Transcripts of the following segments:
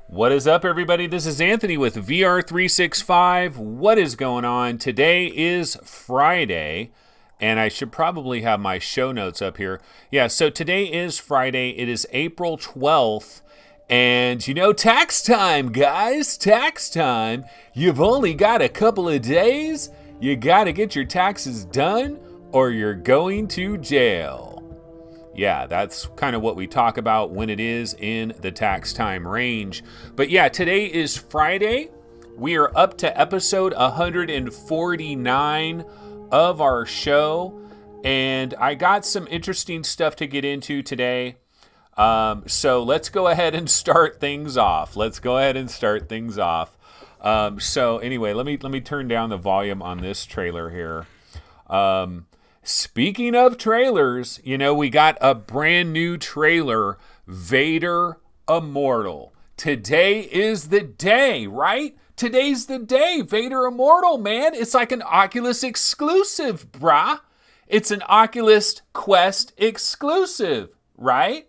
What is up, everybody? This is Anthony with VR365. What is going on? Today is Friday, and I should probably have my show notes up here. Yeah, so today is Friday. It is April 12th, and you know, tax time, guys. Tax time. You've only got a couple of days. You got to get your taxes done, or you're going to jail. Yeah, that's kind of what we talk about when it is in the tax time range. But yeah, today is Friday. We are up to episode 149 of our show. And I got some interesting stuff to get into today. So let's go ahead and start things off. So anyway, let me turn down the volume on this trailer here. Speaking of trailers, you know, we got a brand new trailer, Vader Immortal. Today is the day, right? Today's the day, Vader Immortal, man. It's like an Oculus exclusive, brah. It's an Oculus Quest exclusive, right?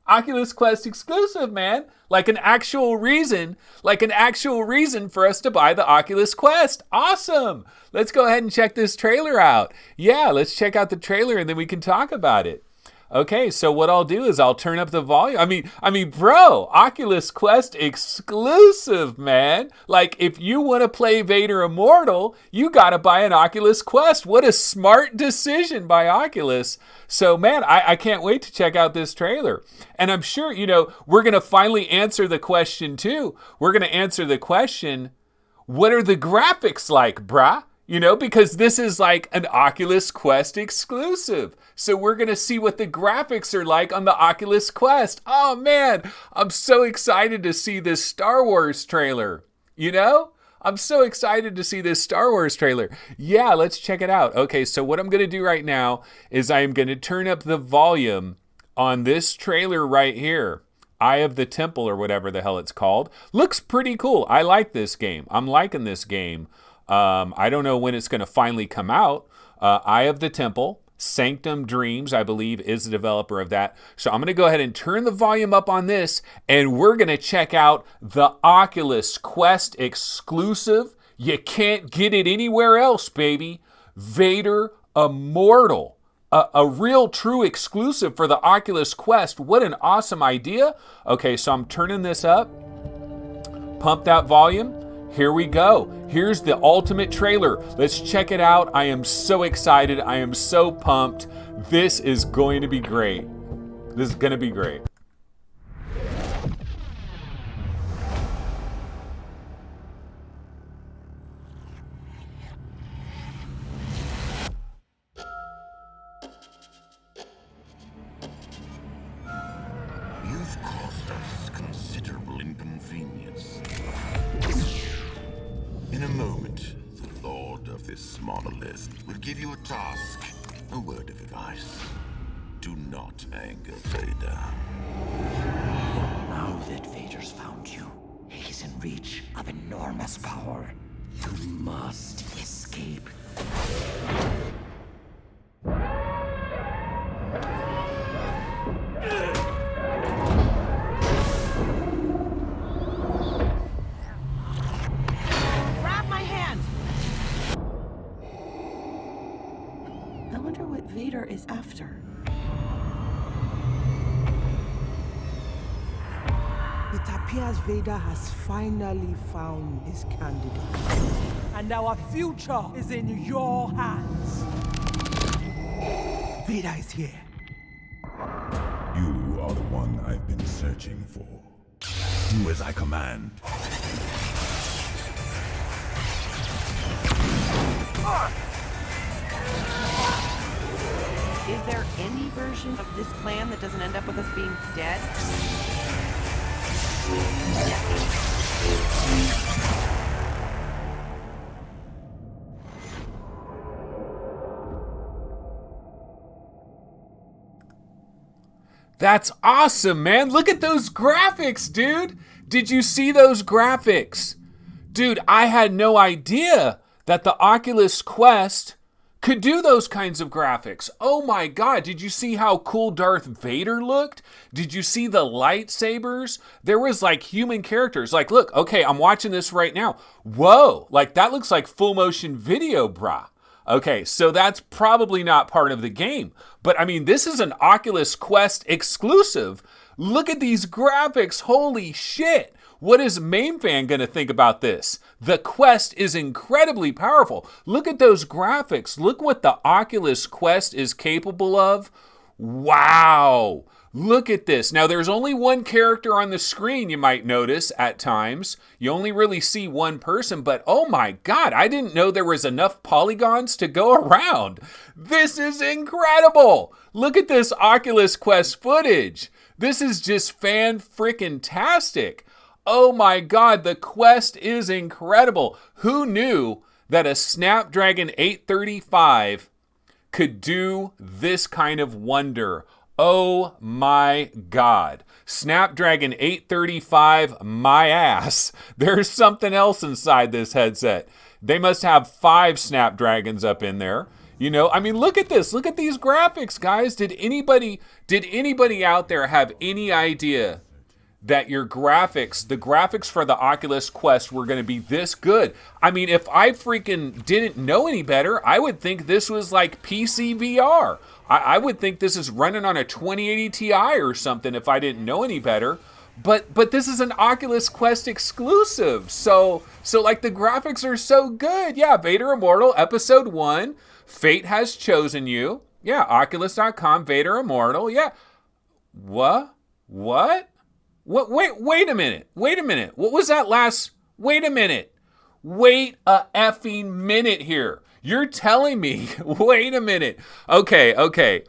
Oculus Quest exclusive, man. Like an actual reason for us to buy the Oculus Quest. Awesome. Let's go ahead and check this trailer out. Yeah, let's check out the trailer and then we can talk about it. Okay, so what I'll do is I'll turn up the volume. I mean, bro, Oculus Quest exclusive, man. Like, if you want to play Vader Immortal, you got to buy an Oculus Quest. What a smart decision by Oculus. So, man, I can't wait to check out this trailer. And I'm sure, you know, we're going to finally answer the question, too. We're going to answer the question, what are the graphics like, brah? You know, because this is like an Oculus Quest exclusive. So we're going to see what the graphics are like on the Oculus Quest. Oh, man, I'm so excited to see this Star Wars trailer. You know, I'm so excited to see this Star Wars trailer. Yeah, let's check it out. Okay, so what I'm going to do right now is I am going to turn up the volume on this trailer right here. Eye of the Temple or whatever the hell it's called. Looks pretty cool. I like this game. I'm liking this game. I don't know when it's going to finally come out. Eye of the Temple, Sanctum Dreams, I believe, is the developer of that. So I'm going to go ahead and turn the volume up on this, and we're going to check out the Oculus Quest exclusive. You can't get it anywhere else, baby. Vader Immortal. A real true exclusive for the Oculus Quest. What an awesome idea. Okay, so I'm turning this up. Pump that volume. Here we go. Here's the ultimate trailer. Let's check it out. I am so excited. I am so pumped. This is going to be great. This is going to be great. You've caused us considerable inconvenience. In a moment, the Lord of this monolith will give you a task, a word of advice. Do not anger Vader. Now that Vader's found you, he's in reach of enormous power. You must escape. I wonder what Vader is after. It appears Vader has finally found his candidate. And our future is in your hands. Vader is here. You are the one I've been searching for. Do as I command. Is there any version of this plan that doesn't end up with us being dead? That's awesome, man. Look at those graphics, dude. Did you see those graphics? Dude, I had no idea that the Oculus Quest could do those kinds of graphics. Oh my God, did you see how cool Darth Vader looked? Did you see the lightsabers? There was like human characters. Like, look, okay, I'm watching this right now. Whoa, like that looks like full motion video, brah. Okay, so that's probably not part of the game. But I mean, this is an Oculus Quest exclusive. Look at these graphics, holy shit. What is MainFan gonna think about this? The Quest is incredibly powerful. Look at those graphics. Look what the Oculus Quest is capable of. Wow. Look at this. Now, there's only one character on the screen, you might notice at times. You only really see one person, but oh my God, I didn't know there was enough polygons to go around. This is incredible. Look at this Oculus Quest footage. This is just fan-frickin-tastic. Oh my God, the Quest is incredible. Who knew that a Snapdragon 835 could do this kind of wonder? Oh my God. Snapdragon 835, my ass. There's something else inside this headset. They must have 5 Snapdragons up in there. You know, I mean, look at this. Look at these graphics, guys. Did anybody out there have any idea that your graphics, the graphics for the Oculus Quest were going to be this good? I mean, if I freaking didn't know any better, I would think this was like PSVR. I would think this is running on a 2080 Ti or something if I didn't know any better. But this is an Oculus Quest exclusive. So like the graphics are so good. Yeah, Vader Immortal, Episode 1. Fate has chosen you. Yeah, Oculus.com, Vader Immortal. Yeah. What? Wait a minute. What was that last? Wait a minute. Wait a effing minute here. You're telling me, wait a minute. Okay.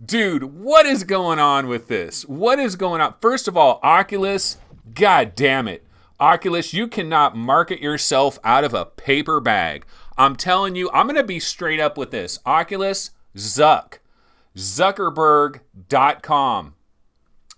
Dude, what is going on with this? What is going on? First of all, Oculus, God damn it. Oculus, you cannot market yourself out of a paper bag. I'm telling you, I'm going to be straight up with this. Oculus, Zuckerberg.com.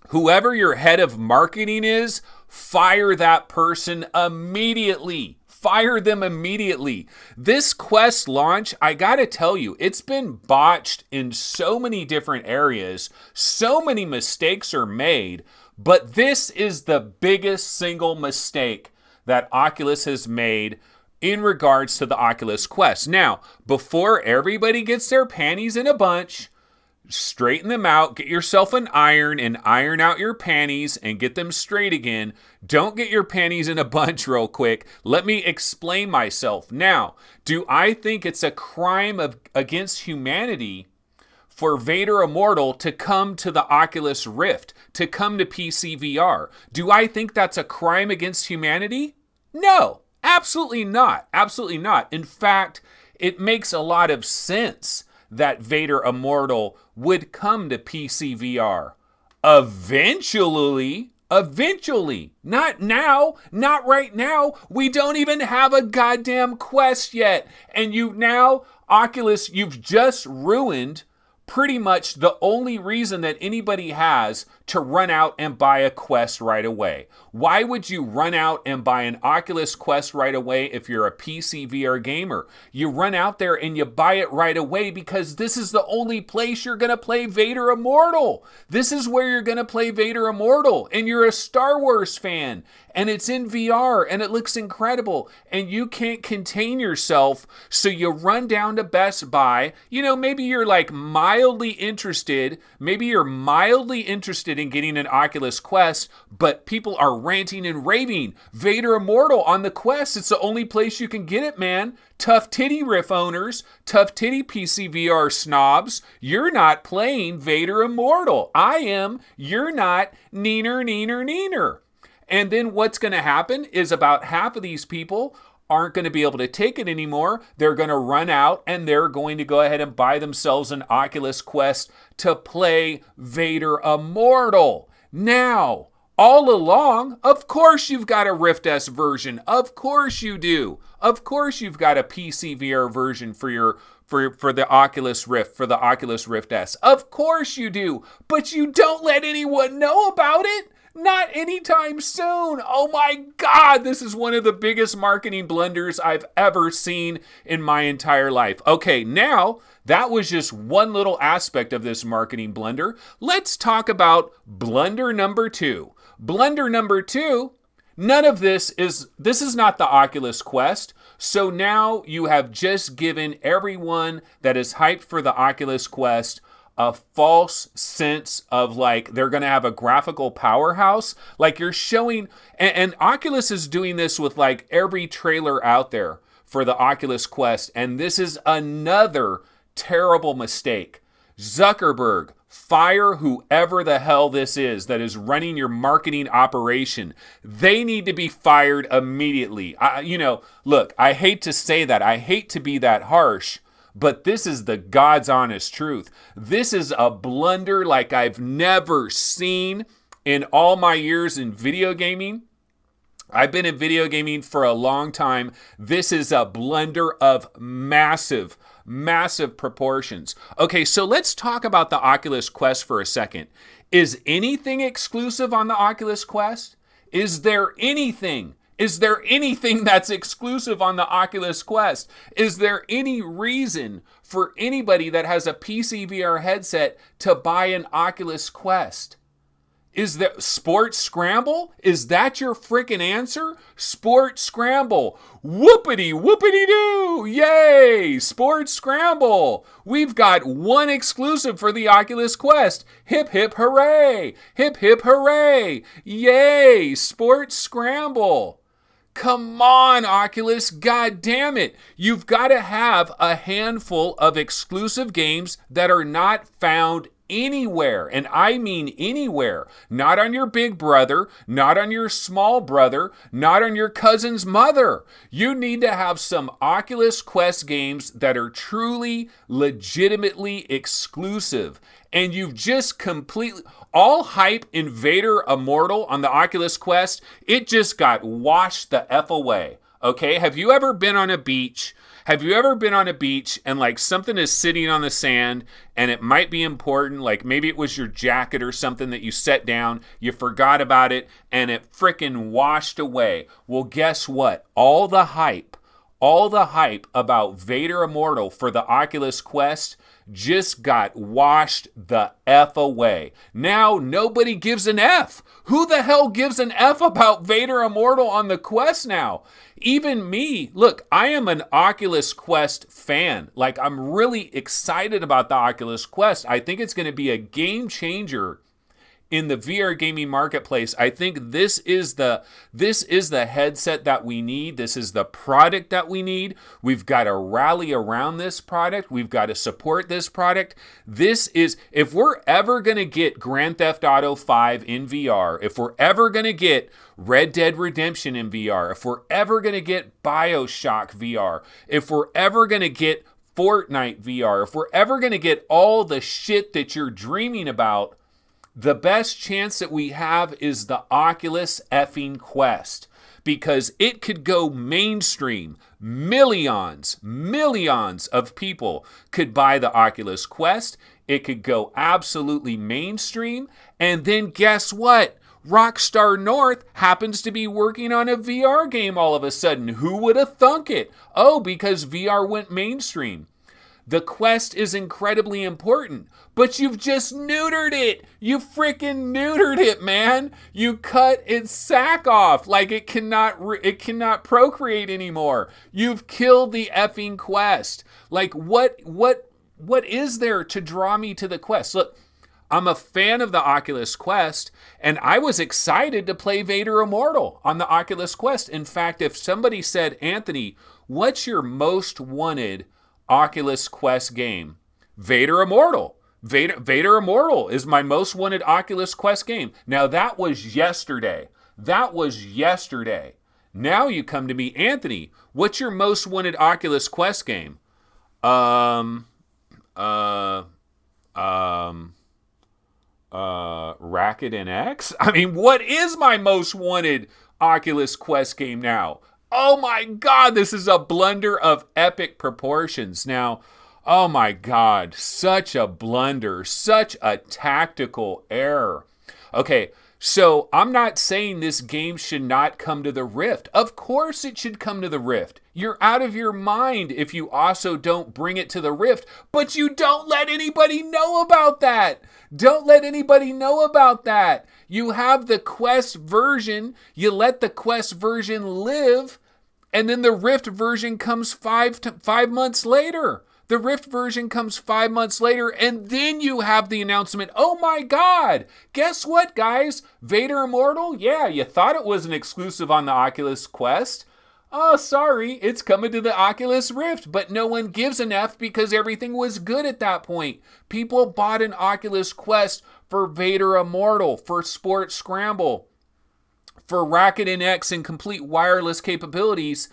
Whoever your head of marketing is, fire that person immediately. Fire them immediately. This Quest launch, I gotta tell you, it's been botched in so many different areas. So many mistakes are made, but this is the biggest single mistake that Oculus has made in regards to the Oculus Quest. Now, before everybody gets their panties in a bunch, straighten them out, get yourself an iron and iron out your panties and get them straight again. Don't get your panties in a bunch real quick. Let me explain myself. Now, do I think it's a crime against humanity for Vader Immortal to come to the Oculus Rift, to come to PSVR? Do I think that's a crime against humanity? No, absolutely not. Absolutely not. In fact, it makes a lot of sense that Vader Immortal would come to PSVR. Eventually. Not now. Not right now. We don't even have a goddamn Quest yet. And Oculus, you've just ruined pretty much the only reason that anybody has to run out and buy a Quest right away. Why would you run out and buy an Oculus Quest right away if you're a PSVR gamer? You run out there and you buy it right away because this is the only place you're going to play Vader Immortal. This is where you're going to play Vader Immortal, and you're a Star Wars fan, and it's in VR, and it looks incredible, and you can't contain yourself, so you run down to Best Buy. You know, maybe you're like mildly interested in getting an Oculus Quest, but people are ranting and raving. Vader Immortal on the Quest, it's the only place you can get it, man. Tough titty riff owners, tough titty PSVR snobs, you're not playing Vader Immortal. I am, you're not, neener. And then what's going to happen is about half of these people aren't going to be able to take it anymore. They're going to run out and they're going to go ahead and buy themselves an Oculus Quest to play Vader Immortal. Now, all along, of course you've got a Rift S version. Of course you do. Of course you've got a PSVR version for the Oculus Rift, for the Oculus Rift S. Of course you do. But you don't let anyone know about it. Not anytime soon. Oh my God, this is one of the biggest marketing blunders I've ever seen in my entire life. Okay, now that was just one little aspect of this marketing blunder. Let's talk about blunder number 2. Blunder number 2, none of this is not the Oculus Quest. So now you have just given everyone that is hyped for the Oculus Quest a false sense of like they're going to have a graphical powerhouse. Like you're showing, and Oculus is doing this with like every trailer out there for the Oculus Quest. And this is another terrible mistake. Zuckerberg, fire whoever the hell this is that is running your marketing operation. They need to be fired immediately. Look, I hate to say that. I hate to be that harsh. But this is the God's honest truth. This is a blunder like I've never seen in all my years in video gaming. I've been in video gaming for a long time. This is a blunder of massive proportions. Okay, so let's talk about the Oculus Quest for a second. Is anything exclusive on the Oculus Quest? Is there anything that's exclusive on the Oculus Quest? Is there any reason for anybody that has a PSVR headset to buy an Oculus Quest? Is there Sports Scramble? Is that your freaking answer? Sports Scramble. Whoopity doo. Yay. Sports Scramble. We've got one exclusive for the Oculus Quest. Hip hip hooray. Hip hip hooray. Yay. Sports Scramble. Come on, Oculus. God damn it. You've got to have a handful of exclusive games that are not found anywhere, and I mean anywhere. Not on your big brother, not on your small brother, not on your cousin's mother. You need to have some Oculus Quest games that are truly, legitimately exclusive. And you've just completely, all hype in Vader Immortal on the Oculus Quest, it just got washed the F away. Okay, have you ever been on a beach? Have you ever been on a beach and like something is sitting on the sand and it might be important, like maybe it was your jacket or something that you set down, you forgot about it, and it frickin' washed away. Well, guess what? All the hype about Vader Immortal for the Oculus Quest just got washed the F away. Now nobody gives an F. Who the hell gives an F about Vader Immortal on the Quest now? Even me. Look, I am an Oculus Quest fan. Like, I'm really excited about the Oculus Quest. I think it's going to be a game changer in the VR gaming marketplace. I think this is the headset that we need. This is the product that we need. We've got to rally around this product. We've got to support this product. This is, if we're ever going to get Grand Theft Auto 5 in VR, if we're ever going to get Red Dead Redemption in VR, if we're ever going to get BioShock VR, if we're ever going to get Fortnite VR, if we're ever going to get all the shit that you're dreaming about, the best chance that we have is the Oculus effing Quest, because it could go mainstream. Millions of people could buy the Oculus Quest. It could go absolutely mainstream. And then guess what? Rockstar North happens to be working on a VR game all of a sudden. Who would have thunk it? Oh, because VR went mainstream. The Quest is incredibly important, but you've just neutered it. You freaking neutered it, man. You cut its sack off like it cannot procreate anymore. You've killed the effing Quest. Like what is there to draw me to the Quest? Look, I'm a fan of the Oculus Quest, and I was excited to play Vader Immortal on the Oculus Quest. In fact, if somebody said, Anthony, what's your most wanted Oculus Quest game? Vader Immortal. Vader Immortal is my most wanted Oculus Quest game. Now that was yesterday. Now you come to me, Anthony, what's your most wanted Oculus Quest game? Racket NX? I mean, what is my most wanted Oculus Quest game now? Oh my God, this is a blunder of epic proportions. Now, oh my God, such a blunder, such a tactical error. Okay, So I'm not saying this game should not come to the Rift. Of course it should come to the Rift. You're out of your mind if you also don't bring it to the Rift, but you don't let anybody know about that. Don't let anybody know about that. You have the Quest version, you let the Quest version live, and then the Rift version comes 5 months later. The Rift version comes 5 months later, and then you have the announcement, oh my God, guess what, guys? Vader Immortal? Yeah, you thought it was an exclusive on the Oculus Quest. Oh, sorry, it's coming to the Oculus Rift, but no one gives an F because everything was good at that point. People bought an Oculus Quest for Vader Immortal, for Sport Scramble, for Racket NX and complete wireless capabilities,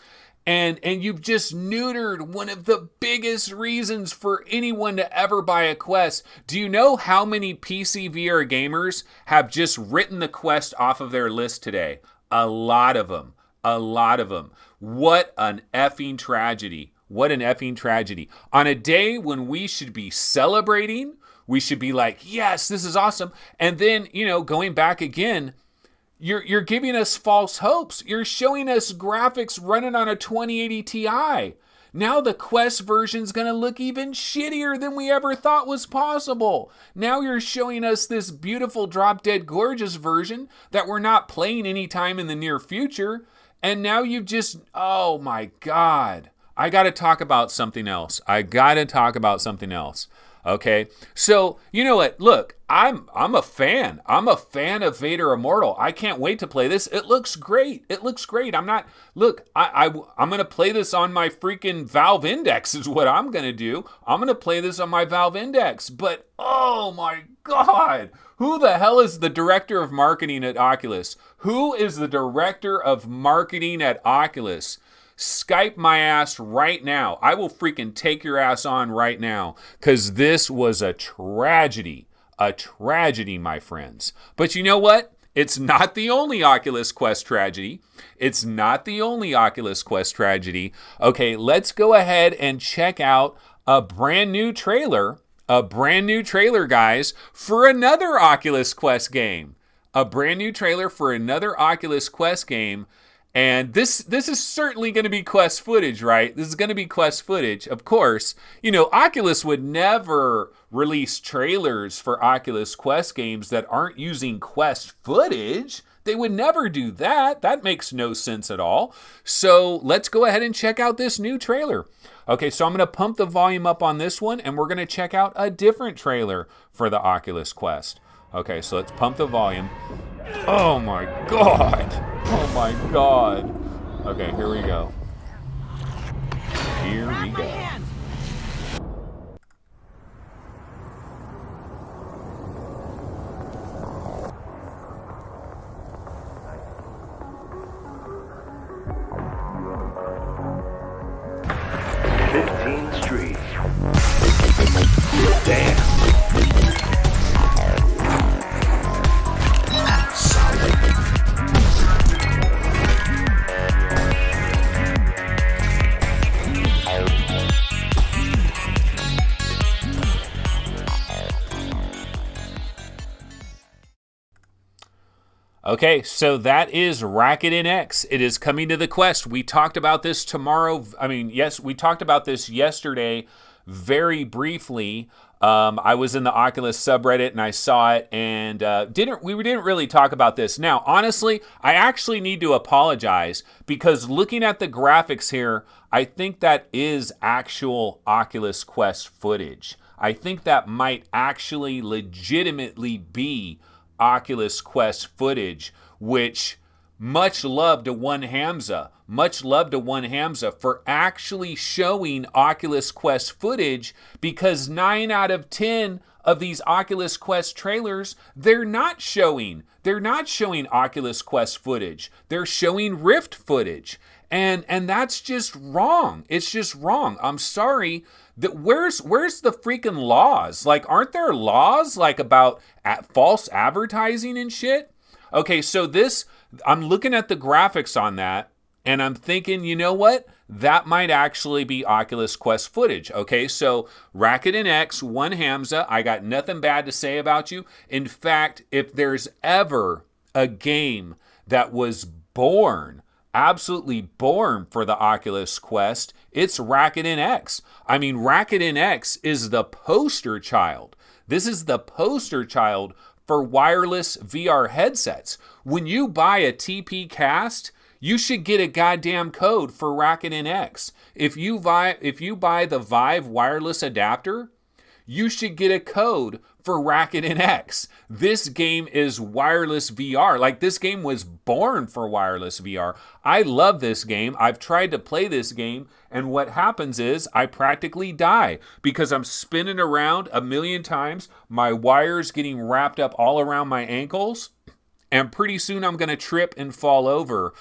and you've just neutered one of the biggest reasons for anyone to ever buy a Quest. Do you know how many PC VR gamers have just written the Quest off of their list today? A lot of them. A lot of them. What an effing tragedy. What an effing tragedy. On a day when we should be celebrating, we should be like, yes, this is awesome. And then, going back again, You're giving us false hopes. You're showing us graphics running on a 2080 Ti. Now the Quest version's going to look even shittier than we ever thought was possible. Now you're showing us this beautiful drop-dead gorgeous version that we're not playing anytime in the near future. And now you've just, oh my God. I got to talk about something else. Okay, so you know what? Look, I'm a fan. I'm a fan of Vader Immortal. I can't wait to play this. It looks great. I'm gonna play this on my freaking Valve Index is what I'm gonna do. I'm gonna play this on my Valve Index. But oh my God, who the hell is the director of marketing at Oculus? Who is the director of marketing at Oculus? Skype my ass right now. I will freaking take your ass on right now, because this was a tragedy, my friends. But you know what? It's not the only Oculus Quest tragedy. Okay, let's go ahead and check out a brand new trailer, guys, for another Oculus Quest game. And this is certainly going to be Quest footage, right? This is going to be Quest footage, of course. Oculus would never release trailers for Oculus Quest games that aren't using Quest footage. They would never do that. That makes no sense at all. So let's go ahead and check out this new trailer. Okay, so I'm going to pump the volume up on this one, and we're going to check out a different trailer for the Oculus Quest. Okay, so let's pump the volume. Oh my God. Okay, here we go. Okay, so that is Racket NX. It is coming to the Quest. We talked about this we talked about this yesterday very briefly. I was in the Oculus subreddit and I saw it, and we didn't really talk about this. Now, honestly, I actually need to apologize, because looking at the graphics here, I think that is actual Oculus Quest footage. I think that might actually legitimately be Oculus Quest footage, which much love to One Hamza for actually showing Oculus Quest footage, because 9 out of 10 of these Oculus Quest trailers, they're not showing Oculus Quest footage. They're showing Rift footage. And that's just wrong. It's just wrong. I'm sorry. Where's the freaking laws? Like, aren't there laws about false advertising and shit? Okay, so I'm looking at the graphics on that, and I'm thinking, you know what? That might actually be Oculus Quest footage. Okay, so Racket NX, One Hamza, I got nothing bad to say about you. In fact, if there's ever a game that was born, absolutely born for the Oculus Quest, it's Racket NX. I mean, Racket NX is the poster child. This is the poster child for wireless VR headsets. When you buy a TP Cast, you should get a goddamn code for Racket NX. If you buy the Vive wireless adapter, you should get a code for Racket NX. This game is wireless VR. Like, this game was born for wireless VR. I love this game. I've tried to play this game, and what happens is I practically die because I'm spinning around a million times. My wires getting wrapped up all around my ankles, and pretty soon I'm going to trip and fall over.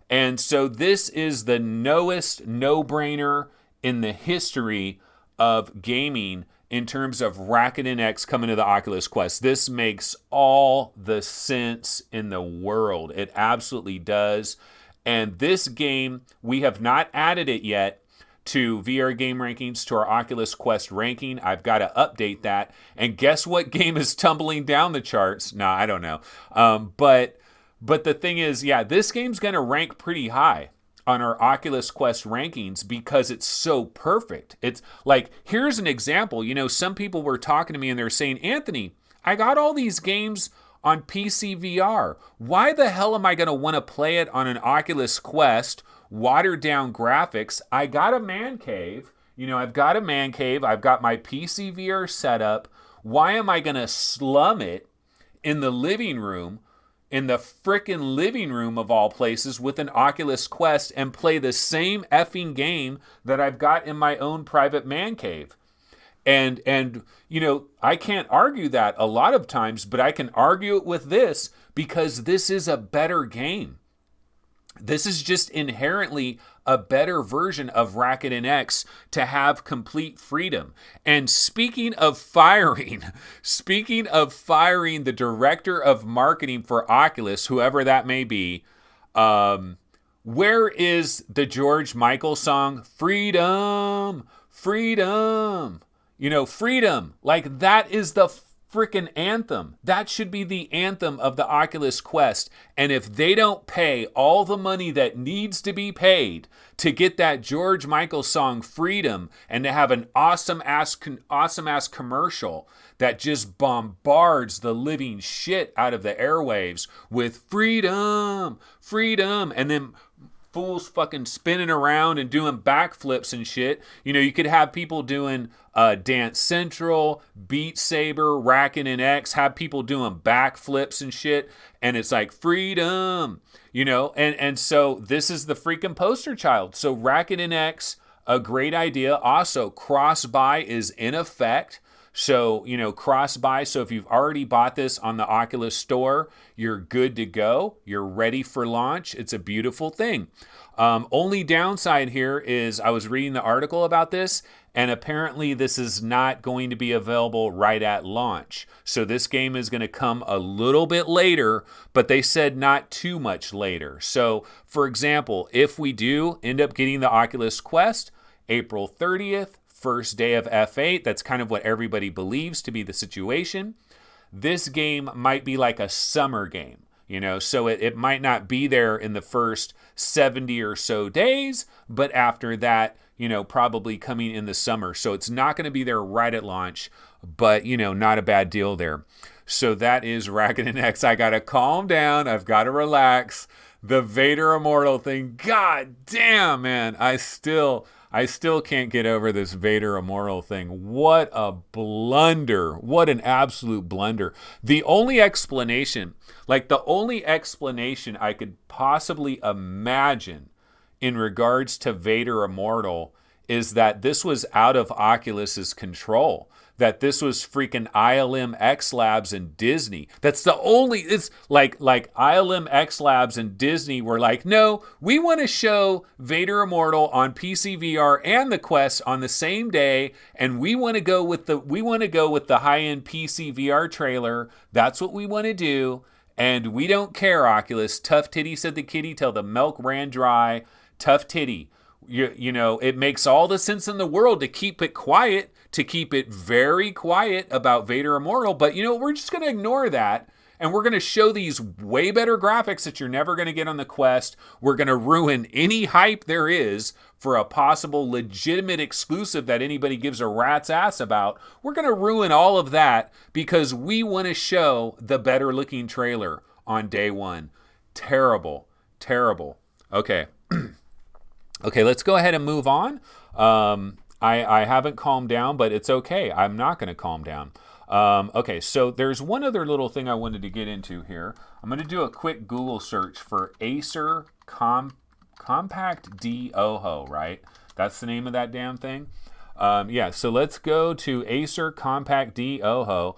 And so this is the no-brainer in the history of gaming in terms of Racket NX coming to the Oculus Quest. This makes all the sense in the world. It absolutely does. And this game, we have not added it yet to VR game rankings, to our Oculus Quest ranking. I've got to update that. And guess what game is tumbling down the charts? Nah, I don't know. But the thing is, yeah, this game's going to rank pretty high on our Oculus Quest rankings because it's so perfect. It's like, here's an example. You know, some people were talking to me and they're saying, Anthony, I got all these games on PSVR. Why the hell am I going to want to play it on an Oculus Quest, watered down graphics? I got a man cave. You know, I've got a man cave. I've got my PSVR set up. Why am I going to slum it in the living room, in the frickin' living room of all places, with an Oculus Quest and play the same effing game that I've got in my own private man cave? And you know, I can't argue that a lot of times, but I can argue it with this because this is a better game. This is just inherently a better version of Racket NX to have complete freedom. And speaking of firing the director of marketing for Oculus, whoever that may be, where is the George Michael song, Freedom, Freedom? You know, freedom, like that is the freaking anthem. That should be the anthem of the Oculus Quest. And if they don't pay all the money that needs to be paid to get that George Michael song Freedom and to have an awesome ass commercial that just bombards the living shit out of the airwaves with freedom, freedom, and then fools fucking spinning around and doing backflips and shit. You know, you could have people doing Dance Central, Beat Saber, Racket NX, have people doing backflips and shit, and it's like freedom, you know, and so this is the freaking poster child. So Racket NX, a great idea. Also, cross-buy is in effect. So, you know, cross-buy. So if you've already bought this on the Oculus Store, you're good to go. You're ready for launch. It's a beautiful thing. Only downside here is I was reading the article about this, and apparently this is not going to be available right at launch. So this game is going to come a little bit later, but they said not too much later. So, for example, if we do end up getting the Oculus Quest, April 30th, first day of F8, that's kind of what everybody believes to be the situation. This game might be like a summer game, you know, so it might not be there in the first 70 or so days, but after that, you know, probably coming in the summer. So it's not going to be there right at launch, but, you know, not a bad deal there. So that is Racket NX. I got to calm down. I've got to relax. The Vader Immortal thing, god damn, man, I still can't get over this Vader Immortal thing. What a blunder. What an absolute blunder. The only explanation I could possibly imagine in regards to Vader Immortal is that this was out of Oculus's control. That this was freaking ILM X Labs and Disney. That's the only, it's like ILM X Labs and Disney were like, no, we want to show Vader Immortal on PSVR and the Quest on the same day, and we want to go with the high-end PSVR trailer. That's what we want to do, and we don't care, Oculus. Tough titty, said the kitty, till the milk ran dry. Tough titty. You know, it makes all the sense in the world to keep it quiet, to keep it very quiet about Vader Immortal. But, you know, we're just going to ignore that. And we're going to show these way better graphics that you're never going to get on the Quest. We're going to ruin any hype there is for a possible legitimate exclusive that anybody gives a rat's ass about. We're going to ruin all of that because we want to show the better looking trailer on day one. Terrible. Okay. Okay, let's go ahead and move on. I haven't calmed down, but it's okay. I'm not going to calm down. Okay, so there's one other little thing I wanted to get into here. I'm going to do a quick Google search for Acer Compact D Oho, right? That's the name of that damn thing. Yeah, so let's go to Acer Compact D Oho.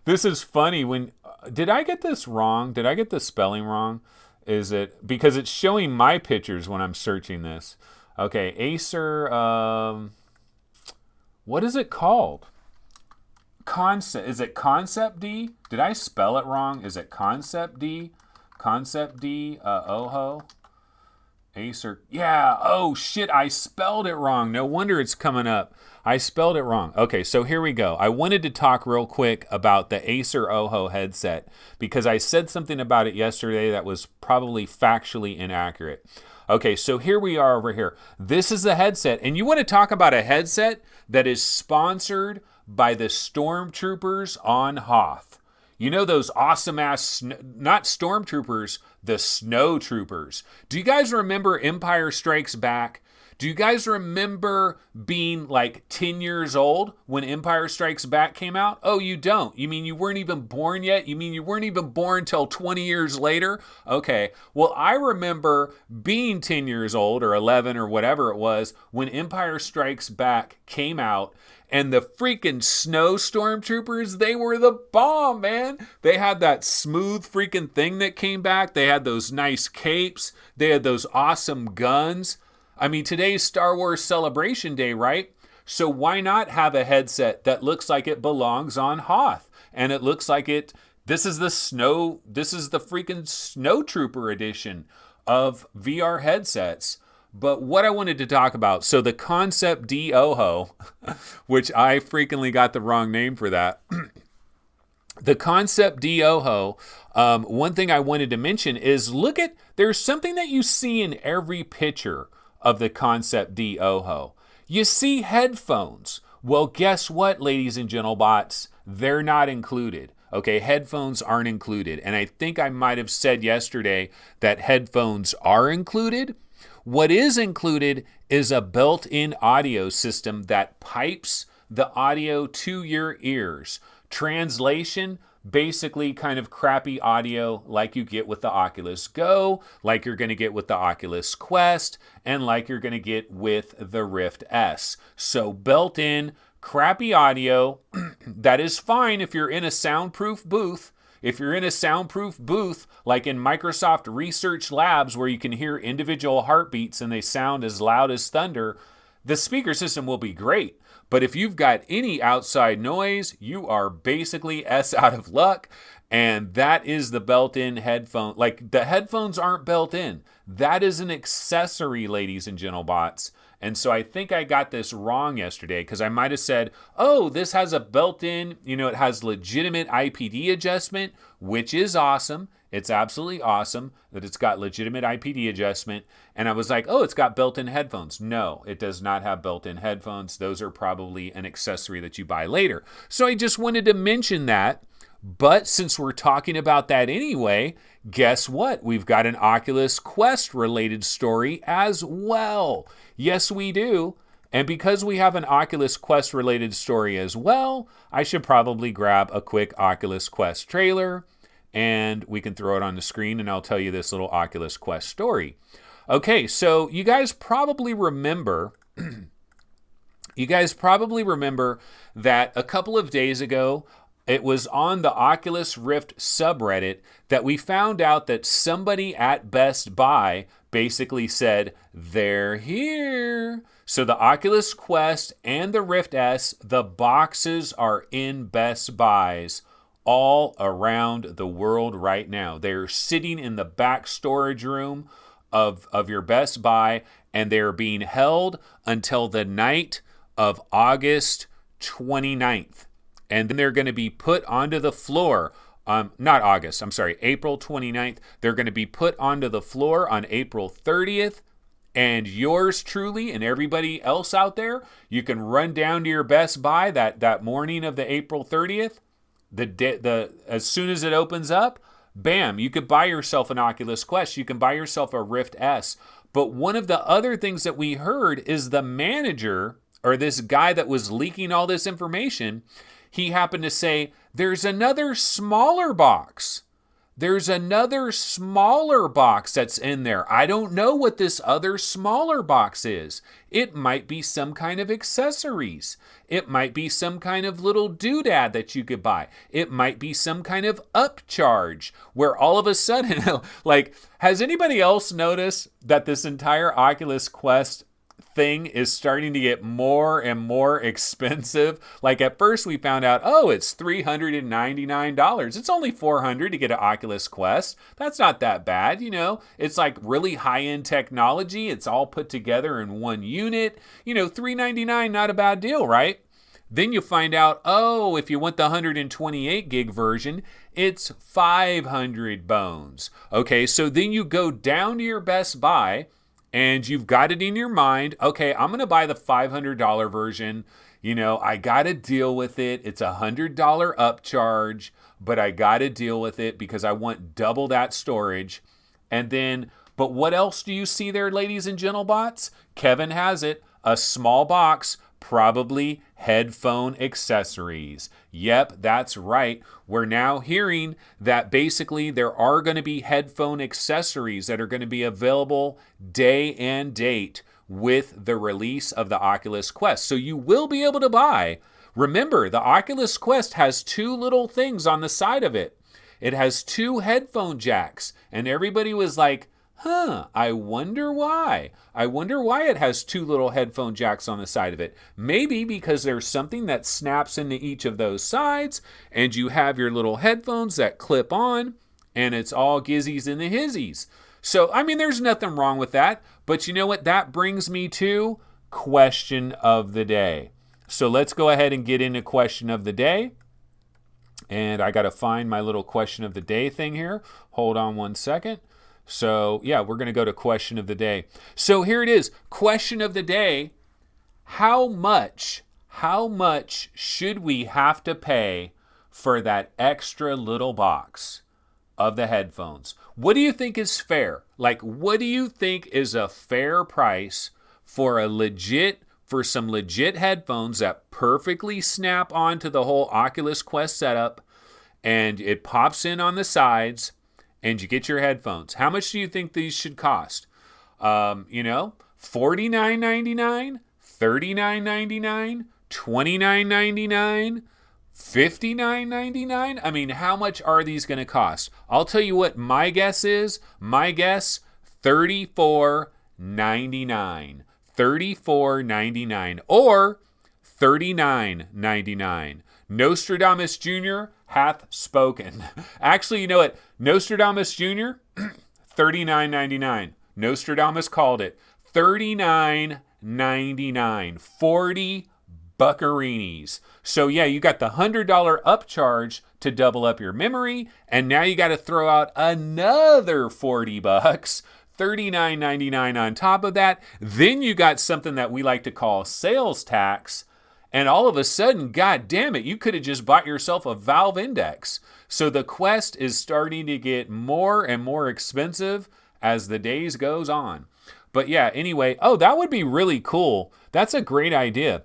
This is funny. Did I get this wrong? Did I get the spelling wrong? Is it because it's showing my pictures when I'm searching this? Okay, Acer. What is it called? Is it Concept D? Did I spell it wrong? Is it Concept D? Concept D Oho. Acer. Yeah. Oh shit! I spelled it wrong. No wonder it's coming up. I spelled it wrong. Okay, so here we go. I wanted to talk real quick about the Acer Oho headset because I said something about it yesterday that was probably factually inaccurate. Okay, so here we are over here. This is the headset, and you want to talk about a headset that is sponsored by the Stormtroopers on Hoth. You know those awesome ass, not Stormtroopers, the Snow Troopers. Do you guys remember Empire Strikes Back? Do you guys remember being like 10 years old when Empire Strikes Back came out? Oh, you don't? You mean you weren't even born yet? You mean you weren't even born till 20 years later? Okay, well, I remember being 10 years old or 11 or whatever it was when Empire Strikes Back came out. And the freaking Snow Stormtroopers, they were the bomb, man. They had that smooth freaking thing that came back. They had those nice capes. They had those awesome guns. I mean, today's Star Wars Celebration Day, right? So why not have a headset that looks like it belongs on Hoth? And it looks like this is the freaking Snow Trooper edition of VR headsets. But what I wanted to talk about, so the Concept D Oho, which I frequently got the wrong name for that. The Concept D Oho, one thing I wanted to mention is there's something that you see in every picture of the Concept D Oho. You see headphones. Well, guess what, ladies and gentlebots? They're not included. Okay, headphones aren't included. And I think I might have said yesterday that headphones are included. What is included is a built-in audio system that pipes the audio to your ears. Translation, basically kind of crappy audio like you get with the Oculus Go, like you're going to get with the Oculus Quest, and like you're going to get with the Rift S. So built-in crappy audio that is fine if you're in a soundproof booth. If you're in a soundproof booth, like in Microsoft Research Labs, where you can hear individual heartbeats and they sound as loud as thunder, the speaker system will be great. But if you've got any outside noise, you are basically out of luck. And that is the built-in headphone. Like, the headphones aren't built in. That is an accessory, ladies and gentlebots. And so I think I got this wrong yesterday because I might have said, oh, this has a built-in, it has legitimate IPD adjustment, which is awesome. It's absolutely awesome that it's got legitimate IPD adjustment. And I was like, oh, it's got built-in headphones. No, it does not have built-in headphones. Those are probably an accessory that you buy later. So I just wanted to mention that. But since we're talking about that anyway, guess what? We've got an Oculus Quest related story as well. Yes, we do. And because we have an Oculus Quest related story as well, I should probably grab a quick Oculus Quest trailer and we can throw it on the screen and I'll tell you this little Oculus Quest story. Okay, so you guys probably remember that a couple of days ago, it was on the Oculus Rift subreddit that we found out that somebody at Best Buy basically said, they're here. So the Oculus Quest and the Rift S, the boxes are in Best Buys all around the world right now. They're sitting in the back storage room of your Best Buy, and they're being held until the night of August 29th. And then they're going to be put onto the floor not August, I'm sorry, April 29th. They're going to be put onto the floor on April 30th. And yours truly and everybody else out there, you can run down to your Best Buy that morning of the April 30th. As soon as it opens up, bam, you could buy yourself an Oculus Quest. You can buy yourself a Rift S. But one of the other things that we heard is the manager, or this guy that was leaking all this information, he happened to say, there's another smaller box. There's another smaller box that's in there. I don't know what this other smaller box is. It might be some kind of accessories. It might be some kind of little doodad that you could buy. It might be some kind of upcharge where all of a sudden, like, has anybody else noticed that this entire Oculus Quest thing is starting to get more and more expensive? Like, at first we found out, oh, it's $399. It's only $400 to get an Oculus Quest. That's not that bad, you know. It's like really high-end technology. It's all put together in one unit. You know, $399, not a bad deal, right? Then you find out, oh, if you want the 128 gig version, it's 500 bones. Okay, so then you go down to your Best Buy, and you've got it in your mind, okay, I'm going to buy the $500 version. You know, I got to deal with it. It's a $100 upcharge, but I got to deal with it because I want double that storage. And then, but what else do you see there, ladies and gentlebots? Kevin has it, a small box, probably headphone accessories. Yep, that's right. We're now hearing that basically there are going to be headphone accessories that are going to be available day and date with the release of the Oculus Quest. So you will be able to buy. Remember, the Oculus Quest has two little things on the side of it. It has two headphone jacks, and everybody was like, I wonder why. I wonder why it has two little headphone jacks on the side of it. Maybe because there's something that snaps into each of those sides, and you have your little headphones that clip on, and it's all gizzies in the hizzies. So, I mean, there's nothing wrong with that. But you know what? That brings me to question of the day. So let's go ahead and get into question of the day. And I got to find my little question of the day thing here. Hold on one second. So, yeah, we're going to go to question of the day. So here it is. Question of the day. How much should we have to pay for that extra little box of the headphones? What do you think is fair? Like, what do you think is a fair price for some legit headphones that perfectly snap onto the whole Oculus Quest setup, and it pops in on the sides, and you get your headphones? How much do you think these should cost? $49.99, $39.99, $29.99, $59.99? I mean, how much are these going to cost? I'll tell you what my guess is. My guess, $34.99. $34.99 or $39.99. Nostradamus Jr. hath spoken. Actually, you know what? Nostradamus Jr., $39.99. Nostradamus called it. $39.99. 40 buccarinis. So yeah, you got the $100 upcharge to double up your memory, and now you got to throw out another 40 bucks. $39.99 on top of that. Then you got something that we like to call sales tax. And all of a sudden, God damn it, you could have just bought yourself a Valve Index. So the Quest is starting to get more and more expensive as the days goes on. But yeah, anyway, oh, that would be really cool. That's a great idea.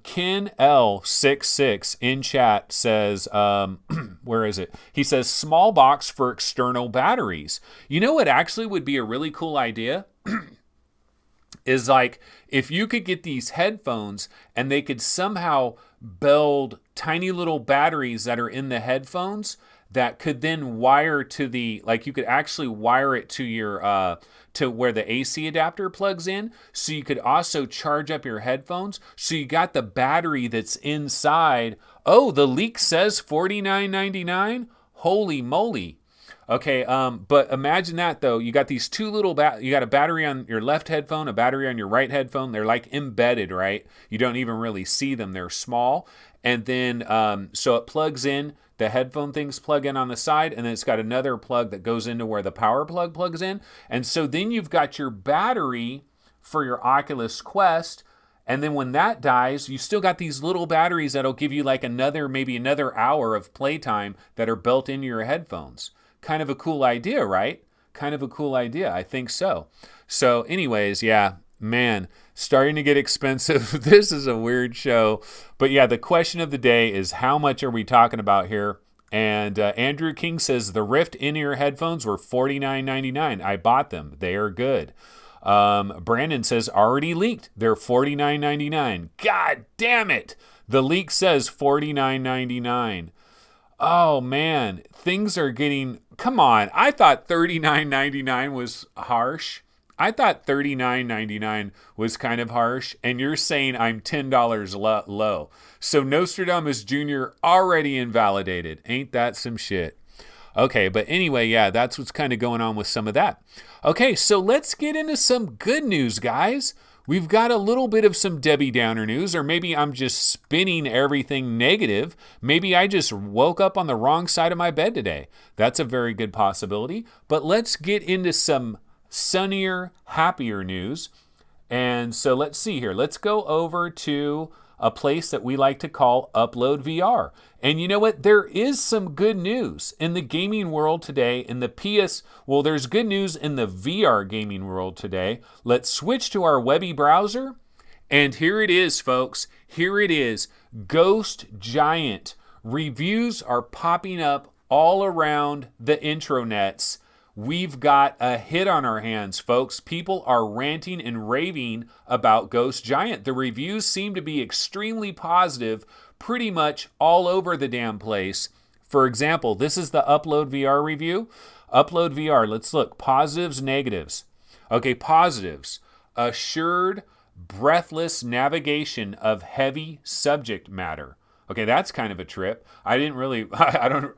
Ken L66 in chat says, where is it? He says, small box for external batteries. You know what actually would be a really cool idea? Is like, if you could get these headphones and they could somehow build tiny little batteries that are in the headphones that could then wire to the, like you could actually wire it to your, to where the AC adapter plugs in. So you could also charge up your headphones. So you got the battery that's inside. Oh, the leak says $49.99. Holy moly. Okay, but imagine that though. You got these two little you got a battery on your left headphone, a battery on your right headphone. They're like embedded, right? You don't even really see them. They're small. And then, so it plugs in, the headphone things plug in on the side, and then it's got another plug that goes into where the power plug plugs in. And so then you've got your battery for your Oculus Quest. And then when that dies, you still got these little batteries that'll give you like maybe another hour of playtime that are built into your headphones. Kind of a cool idea, right? Kind of a cool idea. I think so. So anyways, yeah, man, starting to get expensive. This is a weird show. But yeah, the question of the day is how much are we talking about here? And Andrew King says the Rift in-ear headphones were $49.99. I bought them. They are good. Brandon says already leaked. They're $49.99. God damn it. The leak says $49.99. Oh man, things are getting, come on. I thought $39.99 was harsh. I thought $39.99 was kind of harsh, and you're saying I'm $10 low. So Nostradamus Jr. already invalidated. Ain't that some shit? Okay, but anyway, yeah, that's what's kind of going on with some of that. Okay, so let's get into some good news, guys. We've got a little bit of some Debbie Downer news, or maybe I'm just spinning everything negative. Maybe I just woke up on the wrong side of my bed today. That's a very good possibility. But let's get into some sunnier, happier news. And so let's see here. Let's go over to a place that we like to call Upload VR. And you know what? There is some good news in the gaming world today. In the there's good news in the VR gaming world today. Let's switch to our webby browser. And here it is, folks. Here it is. Ghost Giant. Reviews are popping up all around the intronets. We've got a hit on our hands, folks. People are ranting and raving about Ghost Giant. The reviews seem to be extremely positive pretty much all over the damn place. For example, this is the Upload VR review. Upload VR, let's look. Positives, negatives. Okay, positives. Assured, breathless navigation of heavy subject matter. Okay, that's kind of a trip. I don't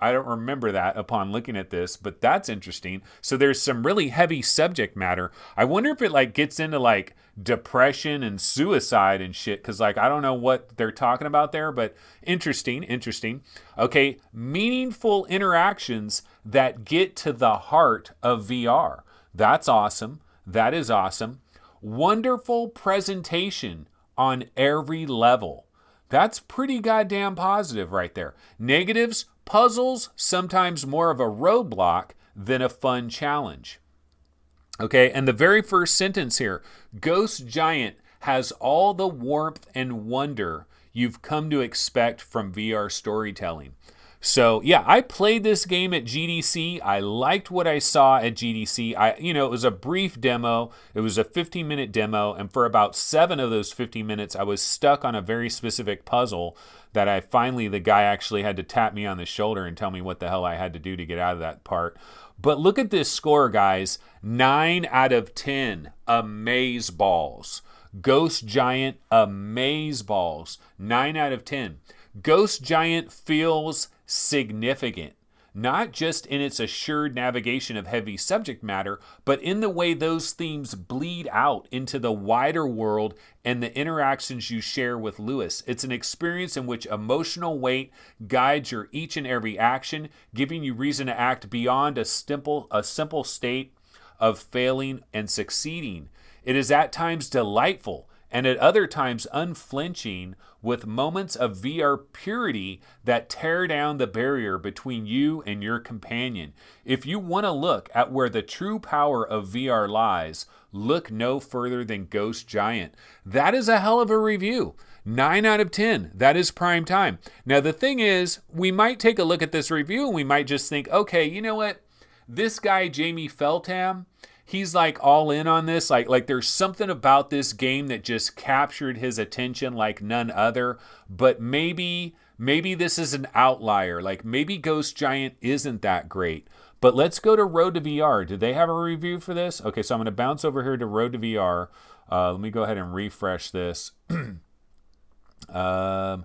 remember that upon looking at this, but that's interesting. So there's some really heavy subject matter. I wonder if it like gets into like depression and suicide and shit, because like I don't know what they're talking about there, but interesting. Okay, meaningful interactions that get to the heart of VR. That's awesome. That is awesome. Wonderful presentation on every level. That's pretty goddamn positive right there. Negatives, puzzles, sometimes more of a roadblock than a fun challenge. Okay, and the very first sentence here, Ghost Giant has all the warmth and wonder you've come to expect from VR storytelling. So yeah, I played this game at GDC. I liked what I saw at GDC. It was a brief demo. It was a 15-minute demo, and for about 7 of those 15 minutes, I was stuck on a very specific puzzle that the guy actually had to tap me on the shoulder and tell me what the hell I had to do to get out of that part. But look at this score, guys. 9 out of 10. Amazeballs. Ghost Giant, amazeballs. 9 out of 10. Ghost Giant feels significant, not just in its assured navigation of heavy subject matter, but in the way those themes bleed out into the wider world and the interactions you share with Lewis. It's an experience in which emotional weight guides your each and every action, giving you reason to act beyond a simple state of failing and succeeding. It is at times delightful and at other times unflinching, with moments of VR purity that tear down the barrier between you and your companion. If you want to look at where the true power of VR lies, look no further than Ghost Giant. That is a hell of a review. 9 out of 10. That is prime time. Now the thing is, we might take a look at this review and we might just think, okay, you know what? This guy, Jamie Feltham, he's like all in on this. Like there's something about this game that just captured his attention like none other. But maybe this is an outlier. Like maybe Ghost Giant isn't that great. But let's go to Road to VR. Do they have a review for this? Okay, so I'm going to bounce over here to Road to VR. Let me go ahead and refresh this. No,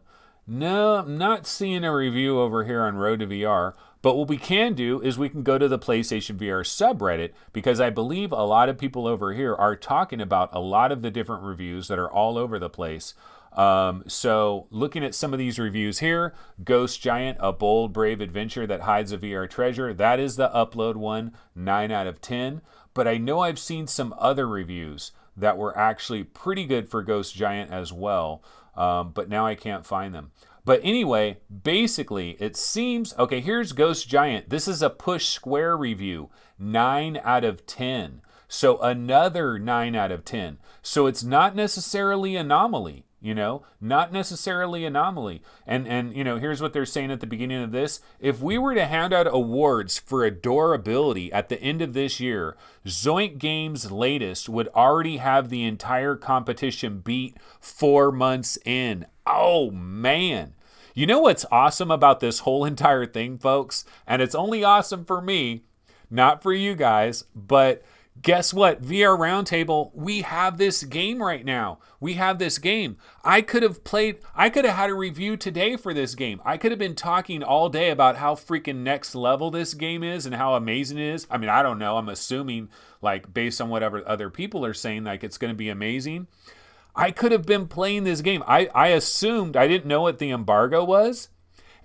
I'm not seeing a review over here on Road to VR. But what we can do is we can go to the PlayStation VR subreddit, because I believe a lot of people over here are talking about a lot of the different reviews that are all over the place. So looking at some of these reviews here, Ghost Giant, a bold, brave adventure that hides a VR treasure. That is the upload one, 9 out of 10. But I know I've seen some other reviews that were actually pretty good for Ghost Giant as well. But now I can't find them. But anyway, basically, it seems... Okay, here's Ghost Giant. This is a Push Square review. 9 out of 10. So another 9 out of 10. So it's not necessarily anomaly, you know? Not necessarily anomaly. And you know, here's what they're saying at the beginning of this. If we were to hand out awards for adorability at the end of this year, Zoink Games' latest would already have the entire competition beat 4 months in. Oh, man. You know what's awesome about this whole entire thing, folks? And it's only awesome for me, not for you guys, but guess what? VR Roundtable, we have this game right now. We have this game. I could have had a review today for this game. I could have been talking all day about how freaking next level this game is and how amazing it is. I mean, I don't know. I'm assuming, like, based on whatever other people are saying, like, it's going to be amazing. I could have been playing this game. I assumed, I didn't know what the embargo was.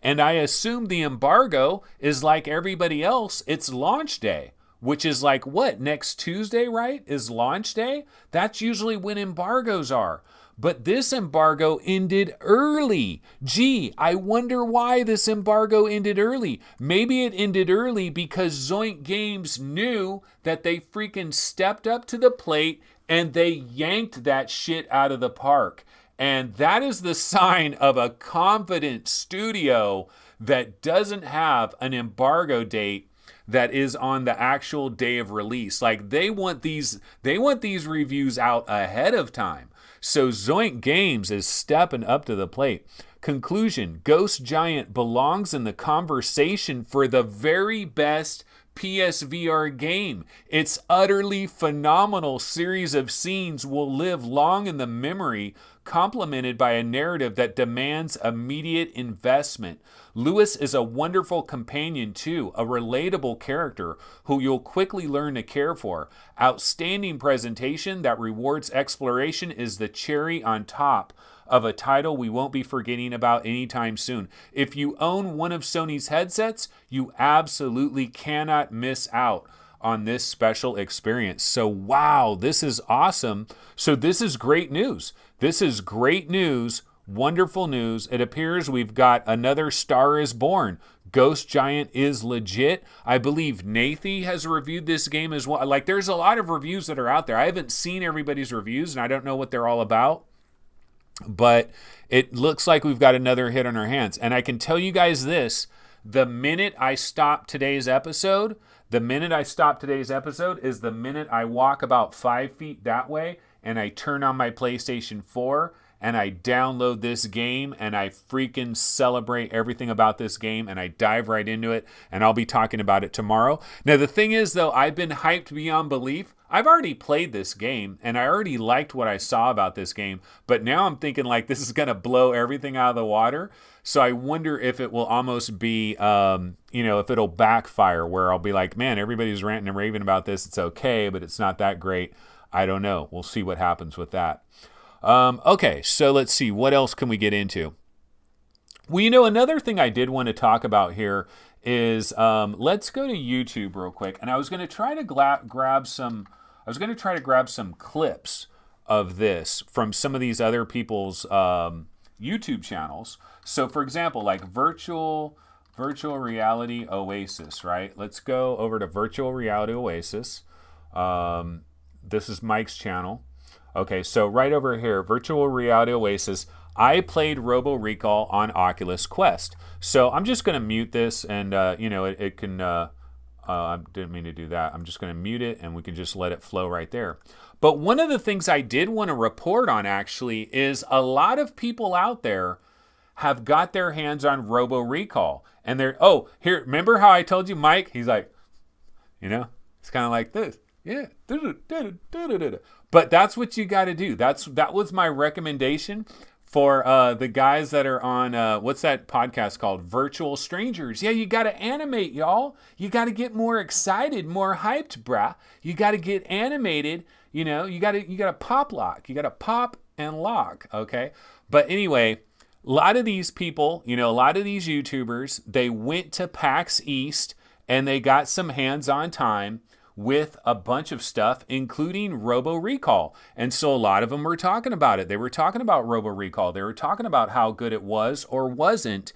And I assumed the embargo is like everybody else. It's launch day, which is like what? Next Tuesday, right? Is launch day? That's usually when embargoes are. But this embargo ended early. Gee, I wonder why this embargo ended early. Maybe it ended early because Zoink Games knew that they freaking stepped up to the plate and they yanked that shit out of the park. And that is the sign of a confident studio that doesn't have an embargo date that is on the actual day of release. Like they want these reviews out ahead of time. So Zoink Games is stepping up to the plate. Conclusion, Ghost Giant belongs in the conversation for the very best PSVR game. Its utterly phenomenal series of scenes will live long in the memory, complemented by a narrative that demands immediate investment. Lewis is a wonderful companion too, a relatable character who you'll quickly learn to care for. Outstanding presentation that rewards exploration is the cherry on top of a title we won't be forgetting about anytime soon. If you own one of Sony's headsets, you absolutely cannot miss out on this special experience. So wow, this is awesome. So this is great news. This is great news, wonderful news. It appears we've got another Star is Born. Ghost Giant is legit. I believe Nathy has reviewed this game as well. Like there's a lot of reviews that are out there. I haven't seen everybody's reviews and I don't know what they're all about. But it looks like we've got another hit on our hands. And I can tell you guys this, the minute I stop today's episode is the minute I walk about 5 feet that way and I turn on my PlayStation 4 and I download this game and I freaking celebrate everything about this game and I dive right into it and I'll be talking about it tomorrow. Now, the thing is, though, I've been hyped beyond belief. I've already played this game and I already liked what I saw about this game, but now I'm thinking like this is going to blow everything out of the water. So I wonder if it will almost be, if it'll backfire where I'll be like, man, everybody's ranting and raving about this. It's okay, but it's not that great. I don't know. We'll see what happens with that. Okay, so let's see. What else can we get into? Well, another thing I did want to talk about here is let's go to YouTube real quick. And I was going to try to grab some clips of this from some of these other people's YouTube channels. So, for example, like virtual reality Oasis, right? Let's go over to virtual reality Oasis. This is Mike's channel. Okay, so right over here, virtual reality Oasis. I played Robo Recall on Oculus Quest. So I'm just going to mute this and, it can, I didn't mean to do that. I'm just going to mute it and we can just let it flow right there. But one of the things I did want to report on actually is a lot of people out there have got their hands on Robo Recall. And they're, here, remember how I told you, Mike? He's like, it's kind of like this. Yeah. But that's what you got to do. That was my recommendation for the guys that are on, what's that podcast called? Virtual Strangers. Yeah, you got to animate, y'all. You got to get more excited, more hyped, brah. You got to get animated. You know, you got to pop lock. You got to pop and lock, okay? But anyway, a lot of these people, you know, a lot of these YouTubers, they went to PAX East and they got some hands-on time with a bunch of stuff, including Robo Recall. And so a lot of them were talking about it. They were talking about Robo Recall. They were talking about how good it was or wasn't.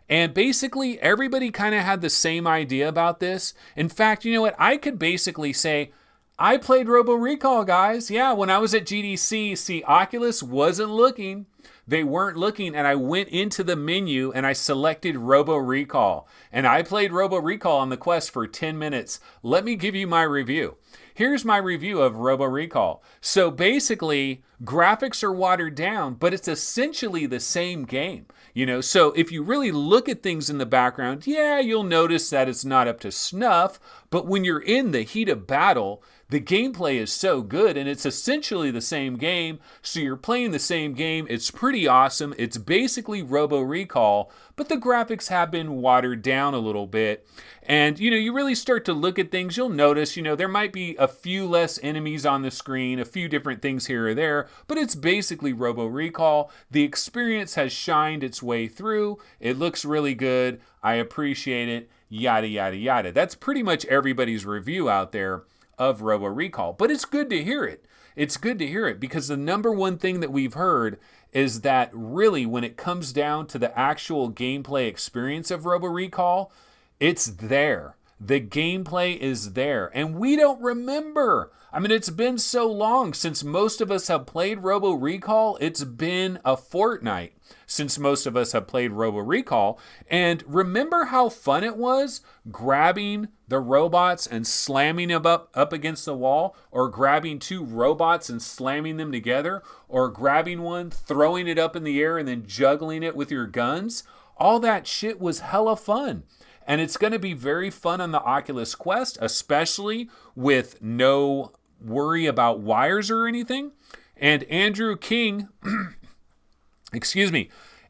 And basically, everybody kind of had the same idea about this. In fact, you know what? I could basically say, I played Robo Recall, guys. Yeah, when I was at GDC, see, Oculus wasn't looking. They weren't looking, and I went into the menu and I selected Robo Recall. And I played Robo Recall on the Quest for 10 minutes. Let me give you my review. Here's my review of Robo Recall. So basically, graphics are watered down, but it's essentially the same game. You know, so if you really look at things in the background, yeah, you'll notice that it's not up to snuff. But when you're in the heat of battle, the gameplay is so good, and it's essentially the same game. So you're playing the same game. It's pretty awesome. It's basically Robo Recall, but the graphics have been watered down a little bit. And, you know, you really start to look at things, you'll notice, you know, there might be a few less enemies on the screen, a few different things here or there, but it's basically Robo Recall. The experience has shined its way through. It looks really good. I appreciate it. Yada, yada, yada. That's pretty much everybody's review out there of Robo Recall. But it's good to hear it. It's good to hear it because the number one thing that we've heard is that really when it comes down to the actual gameplay experience of Robo Recall, it's there. The gameplay is there. And we don't remember. I mean, it's been so long since most of us have played Robo Recall. It's been a fortnight since most of us have played Robo Recall. And remember how fun it was grabbing the robots and slamming them up against the wall, or grabbing two robots and slamming them together, or grabbing one, throwing it up in the air and then juggling it with your guns. All that shit was hella fun. And it's going to be very fun on the Oculus Quest, especially with no worry about wires or anything. And Andrew King,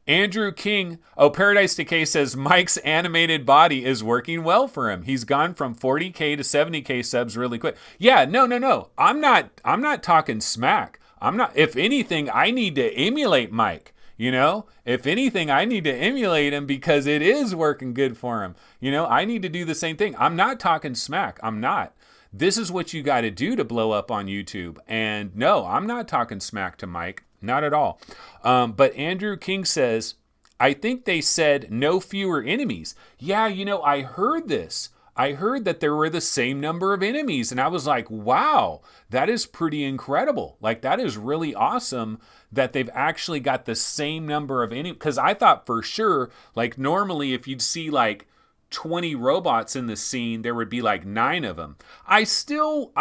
Andrew King, Paradise Decay says Mike's animated body is working well for him. He's gone from 40K to 70K subs really quick. Yeah, no. I'm not talking smack. If anything, I need to emulate Mike. You know, if anything, I need to emulate him because it is working good for him. You know, I need to do the same thing. I'm not talking smack. I'm not. This is what you got to do to blow up on YouTube. And no, I'm not talking smack to Mike. Not at all. But Andrew King says, I think they said no fewer enemies. Yeah, you know, I heard this. I heard that there were the same number of enemies. And I was like, wow, that is pretty incredible. Like, that is really awesome that they've actually got the same number of enemies. Because I thought for sure, like normally if you'd see like 20 robots in the scene, there would be like 9 of them. I still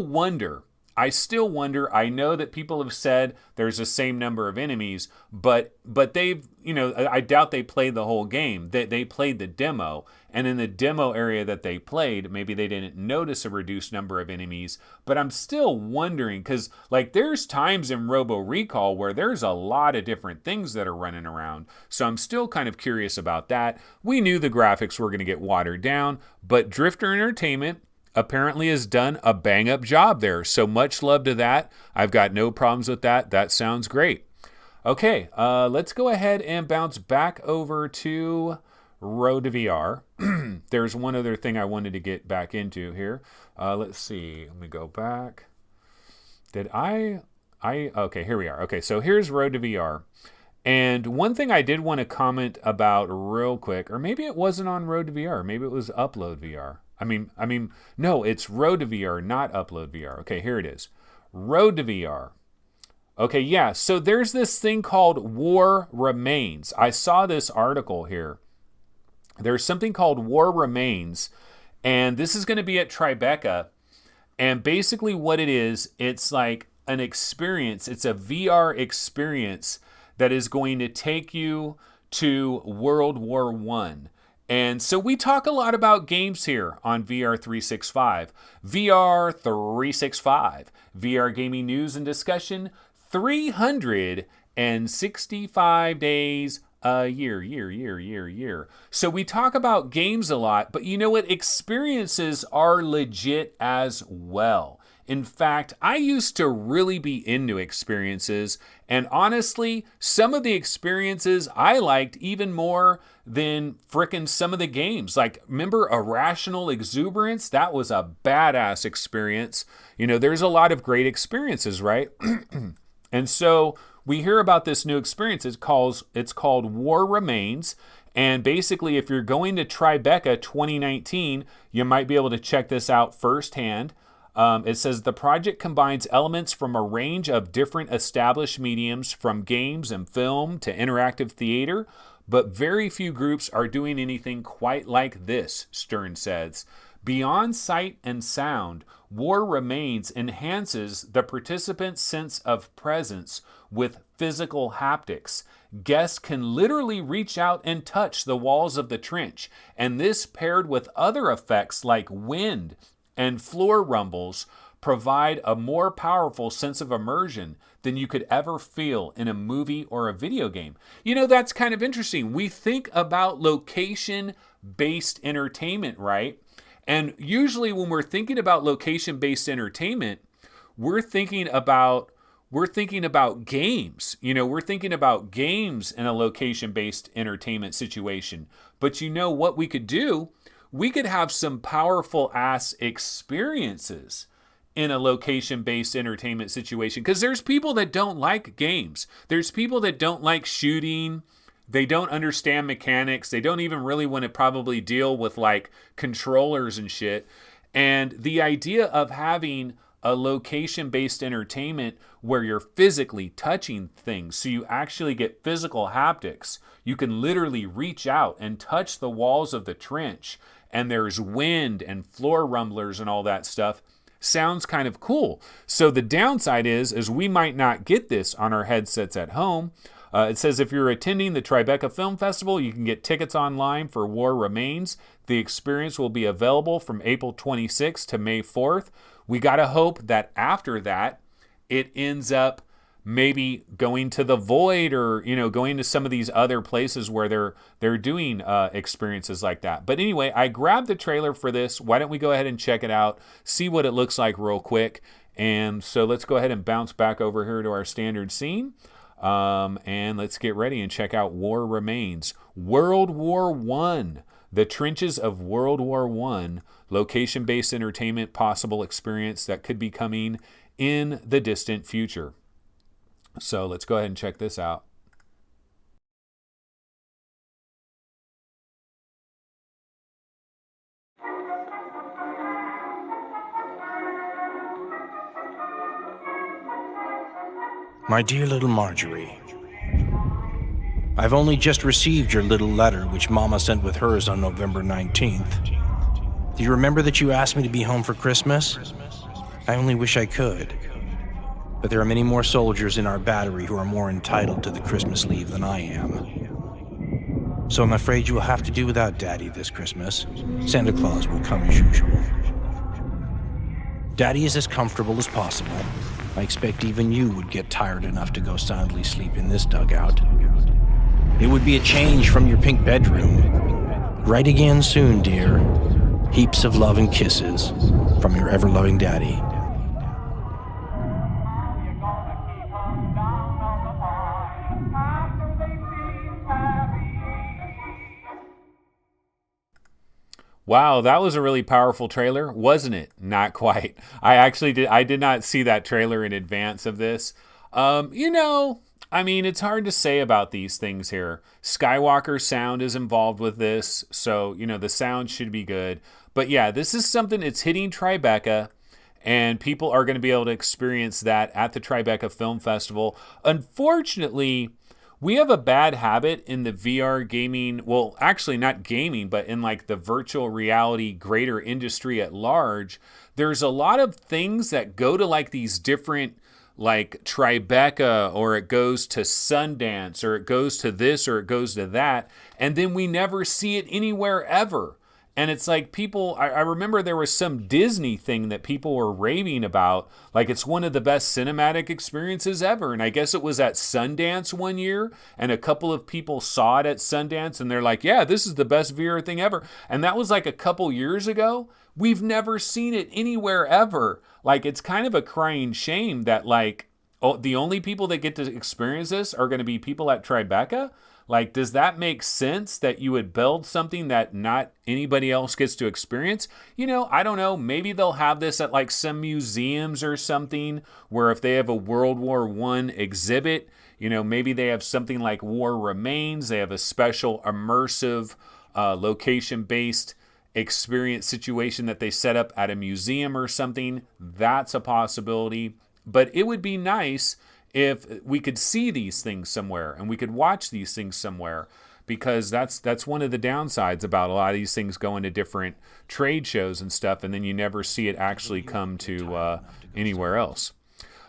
wonder. I know that people have said there's the same number of enemies, but they've, you know, I doubt they played the whole game. They played the demo, and in the demo area that they played, maybe they didn't notice a reduced number of enemies, but I'm still wondering, because like there's times in Robo Recall where there's a lot of different things that are running around, so I'm still kind of curious about that. We knew the graphics were going to get watered down, but Drifter Entertainment apparently has done a bang-up job there. So much love to that. I've got no problems with that. That sounds great. Okay, let's go ahead and bounce back over to Road to VR. There's one other thing I wanted to get back into here. Let's see. Let me go back. Okay, here we are. Okay, so here's Road to VR. And one thing I did want to comment about real quick, or maybe it wasn't on Road to VR. Maybe it was Upload VR. No, it's Road to VR, not Upload VR. Okay, here it is. Road to VR. Okay, yeah, so there's this thing called War Remains. I saw this article here. There's something called War Remains, and this is going to be at Tribeca. And basically what it is, it's like an experience. It's a VR experience that is going to take you to World War I. And so we talk a lot about games here on VR 365. VR 365, VR gaming news and discussion 365. and 65 days a year. So we talk about games a lot, but you know what? Experiences are legit as well. In fact, I used to really be into experiences, and honestly, some of the experiences I liked even more than frickin' some of the games. Like, remember Irrational Exuberance? That was a badass experience. You know, there's a lot of great experiences, right? And so we hear about this new experience. It's called War Remains. And basically, if you're going to Tribeca 2019, you might be able to check this out firsthand. It says the project combines elements from a range of different established mediums, from games and film to interactive theater, but very few groups are doing anything quite like this, Stern says. Beyond sight and sound, War Remains enhances the participant's sense of presence with physical haptics. Guests can literally reach out and touch the walls of the trench, and this, paired with other effects like wind and floor rumbles, provide a more powerful sense of immersion than you could ever feel in a movie or a video game. You know, that's kind of interesting. We think about location-based entertainment, right? And usually when we're thinking about location-based entertainment, we're thinking about games. You know, we're thinking about games in a location-based entertainment situation. But you know what we could do? We could have some powerful ass experiences in a location-based entertainment situation. Because there's people that don't like games. There's people that don't like shooting. They don't understand mechanics. They don't even really want to probably deal with like controllers and shit. And the idea of having a location-based entertainment where you're physically touching things, so you actually get physical haptics. You can literally reach out and touch the walls of the trench, and there's wind and floor rumblers and all that stuff. Sounds kind of cool. So the downside is we might not get this on our headsets at home. It says if you're attending the Tribeca Film Festival, you can get tickets online for War Remains. The experience will be available from April 26th to May 4th. We got to hope that after that, it ends up maybe going to the Void, or, you know, going to some of these other places where they're doing experiences like that. But anyway, I grabbed the trailer for this. Why don't we go ahead and check it out, see what it looks like real quick. And so let's go ahead and bounce back over here to our standard scene. And let's get ready and check out War Remains. World War I. The trenches of World War I. Location-based entertainment possible experience that could be coming in the distant future. So let's go ahead and check this out. My dear little Marjorie, I've only just received your little letter which Mama sent with hers on November 19th. Do you remember that you asked me to be home for Christmas? I only wish I could. But there are many more soldiers in our battery who are more entitled to the Christmas leave than I am. So I'm afraid you will have to do without Daddy this Christmas. Santa Claus will come as usual. Daddy is as comfortable as possible. I expect even you would get tired enough to go soundly sleep in this dugout. It would be a change from your pink bedroom. Right again soon, dear. Heaps of love and kisses from your ever-loving Daddy. Wow, that was a really powerful trailer, wasn't it? Not quite. I did not see that trailer in advance of this. You know, I mean, it's hard to say about these things here. Skywalker sound is involved with this, so, you know, the sound should be good. But yeah, this is something that's hitting Tribeca, and people are going to be able to experience that at the Tribeca Film Festival. Unfortunately, we have a bad habit in the VR gaming, well, actually not gaming, but in like the virtual reality greater industry at large. There's a lot of things that go to like these different, like Tribeca, or it goes to Sundance, or it goes to this, or it goes to that, and then we never see it anywhere ever. And it's like people, I remember there was some Disney thing that people were raving about. Like it's one of the best cinematic experiences ever. And I guess it was at Sundance one year. And a couple of people saw it at Sundance. And they're like, yeah, this is the best VR thing ever. And that was like a couple years ago. We've never seen it anywhere ever. Like it's kind of a crying shame that like the only people that get to experience this are going to be people at Tribeca. Like, does that make sense that you would build something that not anybody else gets to experience? You know, I don't know. Maybe they'll have this at like some museums or something where if they have a World War I exhibit, you know, maybe they have something like War Remains. They have a special immersive location-based experience situation that they set up at a museum or something. That's a possibility. But it would be nice if we could see these things somewhere and we could watch these things somewhere, because that's one of the downsides about a lot of these things going to different trade shows and stuff, and then you never see it actually come to anywhere else.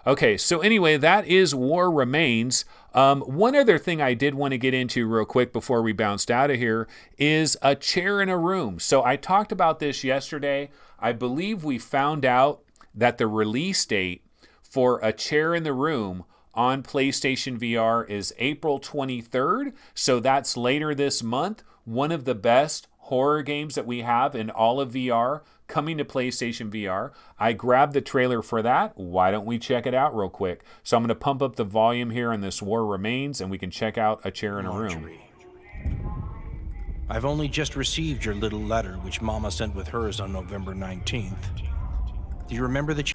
Okay, so anyway, that is War Remains. One other thing I did want to get into real quick before we bounced out of here is a chair in a room. So I talked about this yesterday. I believe we found out that the release date for a chair in the room on PlayStation VR is April 23rd. So that's later this month. One of the best horror games that we have in all of VR coming to PlayStation VR. I grabbed the trailer for that. Why don't we check it out real quick? So I'm going to pump up the volume here on this War Remains and we can check out a chair in a room. I've only just received your little letter, which Mama sent with hers on November 19th. Do you remember that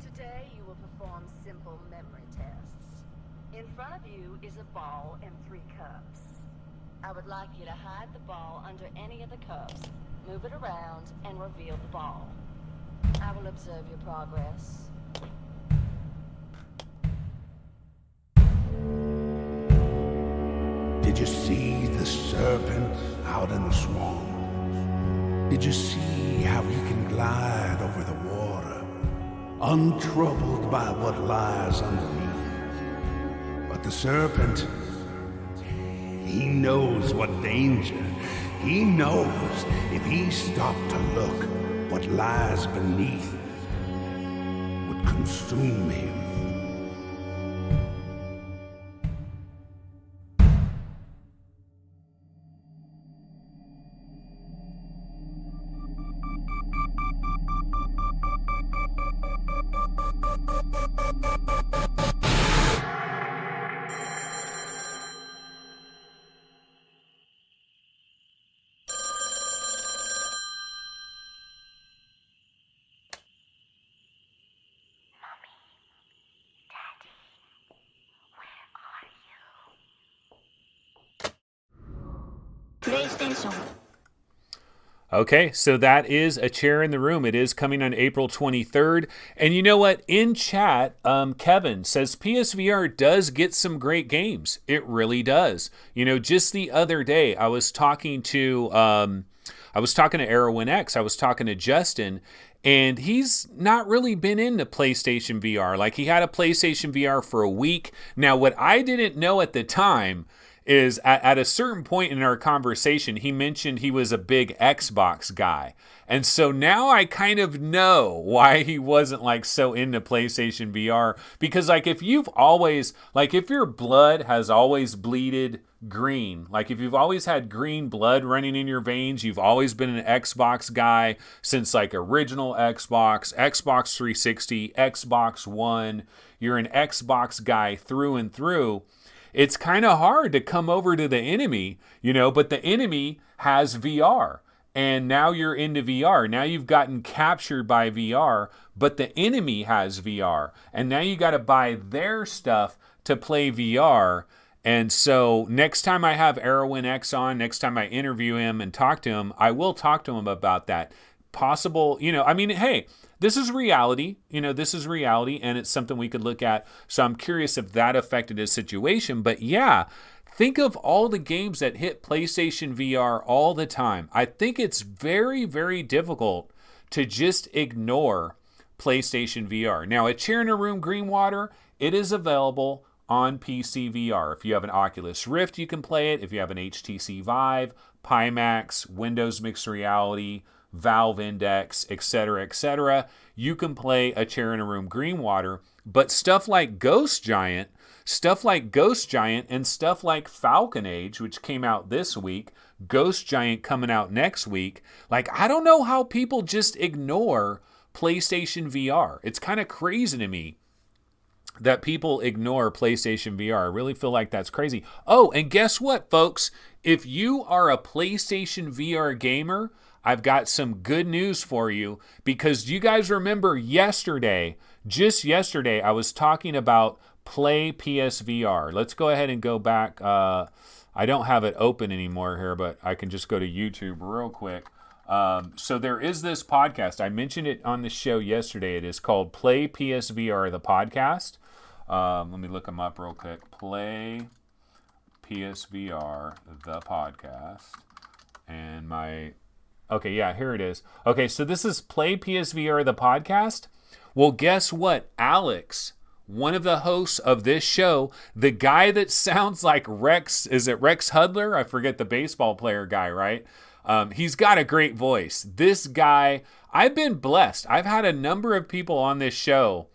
Today you will perform simple memory tests. In front of you is a ball and 3 cups. I would like you to hide the ball under any of the cups, move it around, and reveal the ball. I will observe your progress. Did you see the serpent out in the swamp? Did you see how he can glide over the water, untroubled by what lies underneath? But the serpent, he knows what danger. He knows if he stopped to look, what lies beneath would consume him. PlayStation. Okay, so that is a chair in the room. It is coming on April 23rd. And you know what? In chat, Kevin says PSVR does get some great games. It really does. You know, just the other day, I was talking to Aero NX. I was talking to Justin, and he's not really been into PlayStation VR. Like, he had a PlayStation VR for a week. Now, what I didn't know at the time is at a certain point in our conversation, he mentioned he was a big Xbox guy. And so now I kind of know why he wasn't like so into PlayStation VR. Because like if you've always, like if your blood has always bleeded green, like if you've always had green blood running in your veins, you've always been an Xbox guy since like original Xbox, Xbox 360, Xbox One, you're an Xbox guy through and through. It's kind of hard to come over to the enemy, you know, but the enemy has VR. And now you're into VR. Now you've gotten captured by VR, but the enemy has VR. And now you got to buy their stuff to play VR. And so next time I have Aero NX on, next time I interview him and talk to him, I will talk to him about that. Possible, you know, I mean, hey, this is reality, you know, this is reality, and it's something we could look at. So I'm curious if that affected his situation. But yeah, think of all the games that hit PlayStation VR all the time. I think it's very, very difficult to just ignore PlayStation VR. Now, a Chair in a Room Green Water, it is available on PC VR. If you have an Oculus Rift, you can play it. If you have an HTC Vive, Pimax, Windows Mixed Reality, Valve Index, etc., you can play a Chair in a Room Green Water. But stuff like Ghost Giant, and stuff like Falcon Age, which came out this week, Ghost Giant coming out next week, like, I don't know how people just ignore PlayStation VR. It's kind of crazy to me that people ignore PlayStation VR. I really feel like that's crazy. Oh, and guess what, folks? If you are a PlayStation VR gamer, I've got some good news for you, because you guys remember just yesterday, I was talking about Play PSVR. Let's go ahead and go back. I don't have it open anymore here, but I can just go to YouTube real quick. So there is this podcast. I mentioned it on the show yesterday. It is called Play PSVR, the podcast. Let me look them up real quick. Play PSVR, the podcast. And okay, yeah, here it is. Okay, so this is Play PSVR, the podcast. Well, guess what? Alex, one of the hosts of this show, the guy that sounds like Rex, is it Rex Hudler? I forget, the baseball player guy, right? He's got a great voice. This guy, I've been blessed. I've had a number of people on this show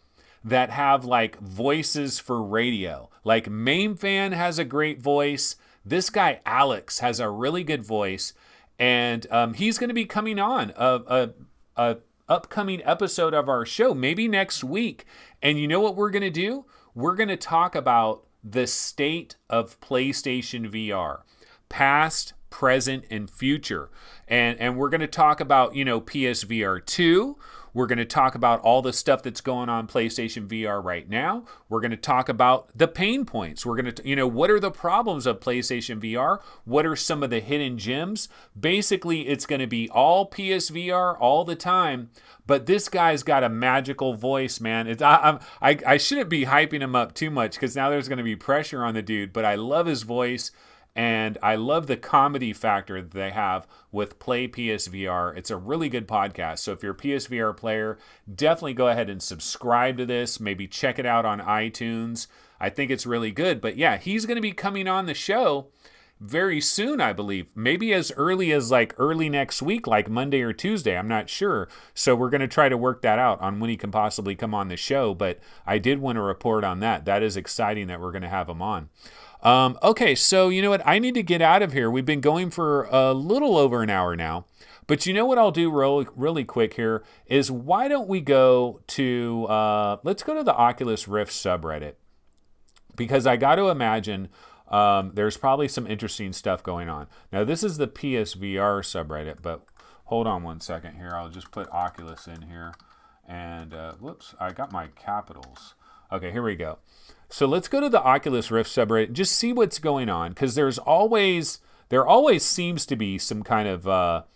that have like voices for radio. Like MameFan has a great voice. This guy, Alex, has a really good voice. And he's going to be coming on a upcoming episode of our show, maybe next week. And you know what we're going to do? We're going to talk about the state of PlayStation VR, past, present, and future. And we're going to talk about, PSVR 2. We're going to talk about all the stuff that's going on PlayStation VR right now. We're going to talk about the pain points. We're going to, what are the problems of PlayStation VR? What are some of the hidden gems? Basically, it's going to be all PSVR all the time. But this guy's got a magical voice, man. I shouldn't be hyping him up too much, because now there's going to be pressure on the dude. But I love his voice. And I love the comedy factor that they have with Play PSVR. It's a really good podcast. So if you're a PSVR player, definitely go ahead and subscribe to this. Maybe check it out on iTunes. I think it's really good. But yeah, he's going to be coming on the show very soon, I believe. Maybe as early as like early next week, like Monday or Tuesday. I'm not sure. So we're going to try to work that out on when he can possibly come on the show. But I did want to report on that. That is exciting that we're going to have him on. Okay, so you know what? I need to get out of here. We've been going for a little over an hour now. But you know what I'll do really quick here is, why don't we go to, let's go to the Oculus Rift subreddit. Because I got to imagine there's probably some interesting stuff going on. Now, this is the PSVR subreddit, but hold on one second here. I'll just put Oculus in here. And, whoops, I got my capitals. Okay, here we go. So let's go to the Oculus Rift subreddit and just see what's going on, because there always seems to be some kind of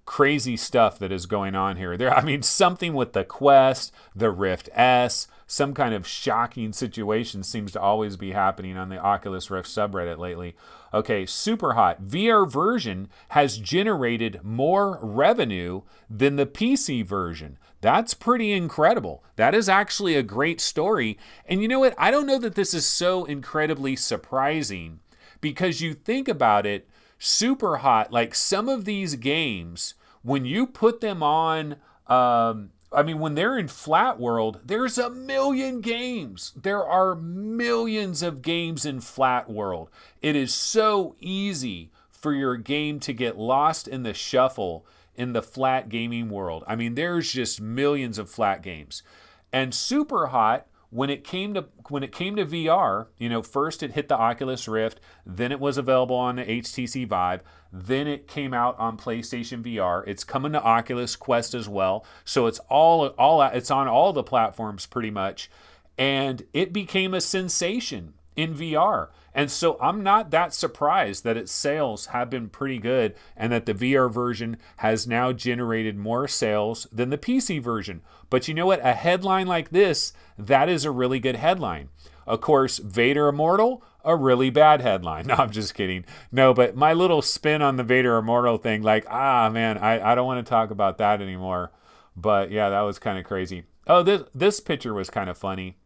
crazy stuff that is going on here. Something with the Quest, the Rift S, some kind of shocking situation seems to always be happening on the Oculus Rift subreddit lately. Okay, super hot. VR version has generated more revenue than the PC version. That's pretty incredible. That is actually a great story. And you know what? I don't know that this is so incredibly surprising, because you think about it, super hot, like some of these games, when you put them on, when they're in Flat World, there's a million games. There are millions of games in Flat World. It is so easy for your game to get lost in the shuffle in the flat gaming world. There's just millions of flat games. And super hot, when it came to VR, first it hit the Oculus Rift, then it was available on the HTC Vive, then it came out on PlayStation VR. It's coming to Oculus Quest as well. So it's it's on all the platforms pretty much. And it became a sensation in VR. And so I'm not that surprised that its sales have been pretty good, and that the VR version has now generated more sales than the PC version. But you know what? A headline like this, that is a really good headline. Of course, Vader Immortal, a really bad headline. No, I'm just kidding. No, but my little spin on the Vader Immortal thing, I don't want to talk about that anymore. But yeah, that was kind of crazy. Oh, this picture was kind of funny.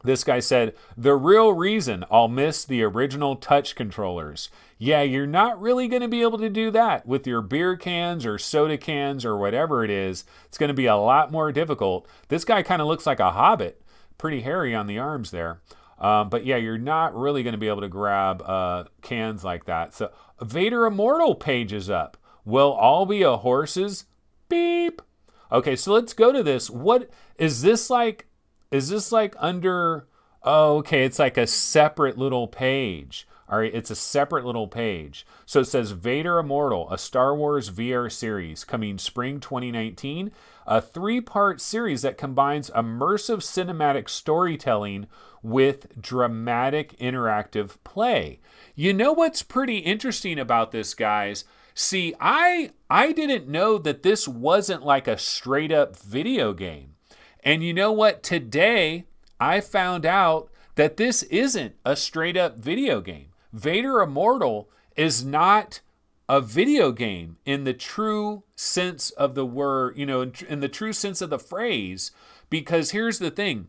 This guy said, the real reason I'll miss the original touch controllers. Yeah, you're not really going to be able to do that with your beer cans or soda cans or whatever it is. It's going to be a lot more difficult. This guy kind of looks like a hobbit. Pretty hairy on the arms there. But yeah, you're not really going to be able to grab cans like that. So Vader Immortal page is up. Will all be a horses? Beep. Okay, so let's go to this. What is this like? Is this like under, oh, okay, it's like a separate little page. All right, it's a separate little page. So it says Vader Immortal, a Star Wars VR series coming spring 2019, a 3-part series that combines immersive cinematic storytelling with dramatic interactive play. You know what's pretty interesting about this, guys? See, I didn't know that this wasn't like a straight up video game. And you know what? Today, I found out that this isn't a straight up video game. Vader Immortal is not a video game in the true sense of the word, in the true sense of the phrase, because here's the thing.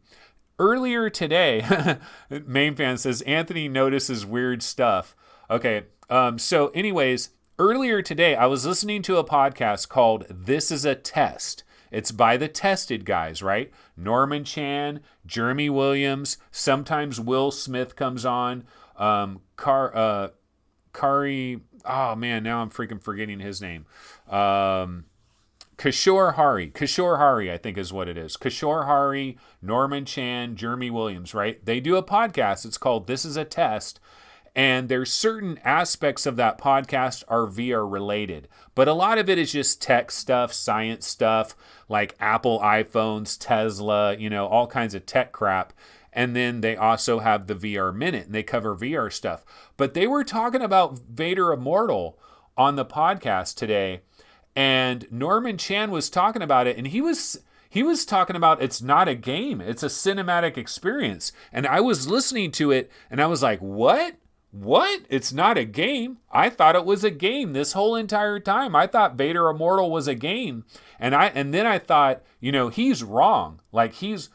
Earlier today, Main Fan says, Anthony notices weird stuff. Okay, so anyways, earlier today, I was listening to a podcast called This Is a Test. It's by the Tested guys, right? Norman Chan, Jeremy Williams, sometimes Will Smith comes on. Kari, oh man, now I'm freaking forgetting his name. Kishore Hari, I think is what it is. Kishore Hari, Norman Chan, Jeremy Williams, right? They do a podcast. It's called This Is a Test. And there's certain aspects of that podcast are VR related. But a lot of it is just tech stuff, science stuff, like Apple iPhones, Tesla, all kinds of tech crap. And then they also have the VR Minute, and they cover VR stuff. But they were talking about Vader Immortal on the podcast today. And Norman Chan was talking about it, and he was talking about it's not a game. It's a cinematic experience. And I was listening to it, and I was like, what? What? It's not a game? I thought it was a game this whole entire time. I thought Vader Immortal was a game. And then I thought, he's wrong. He's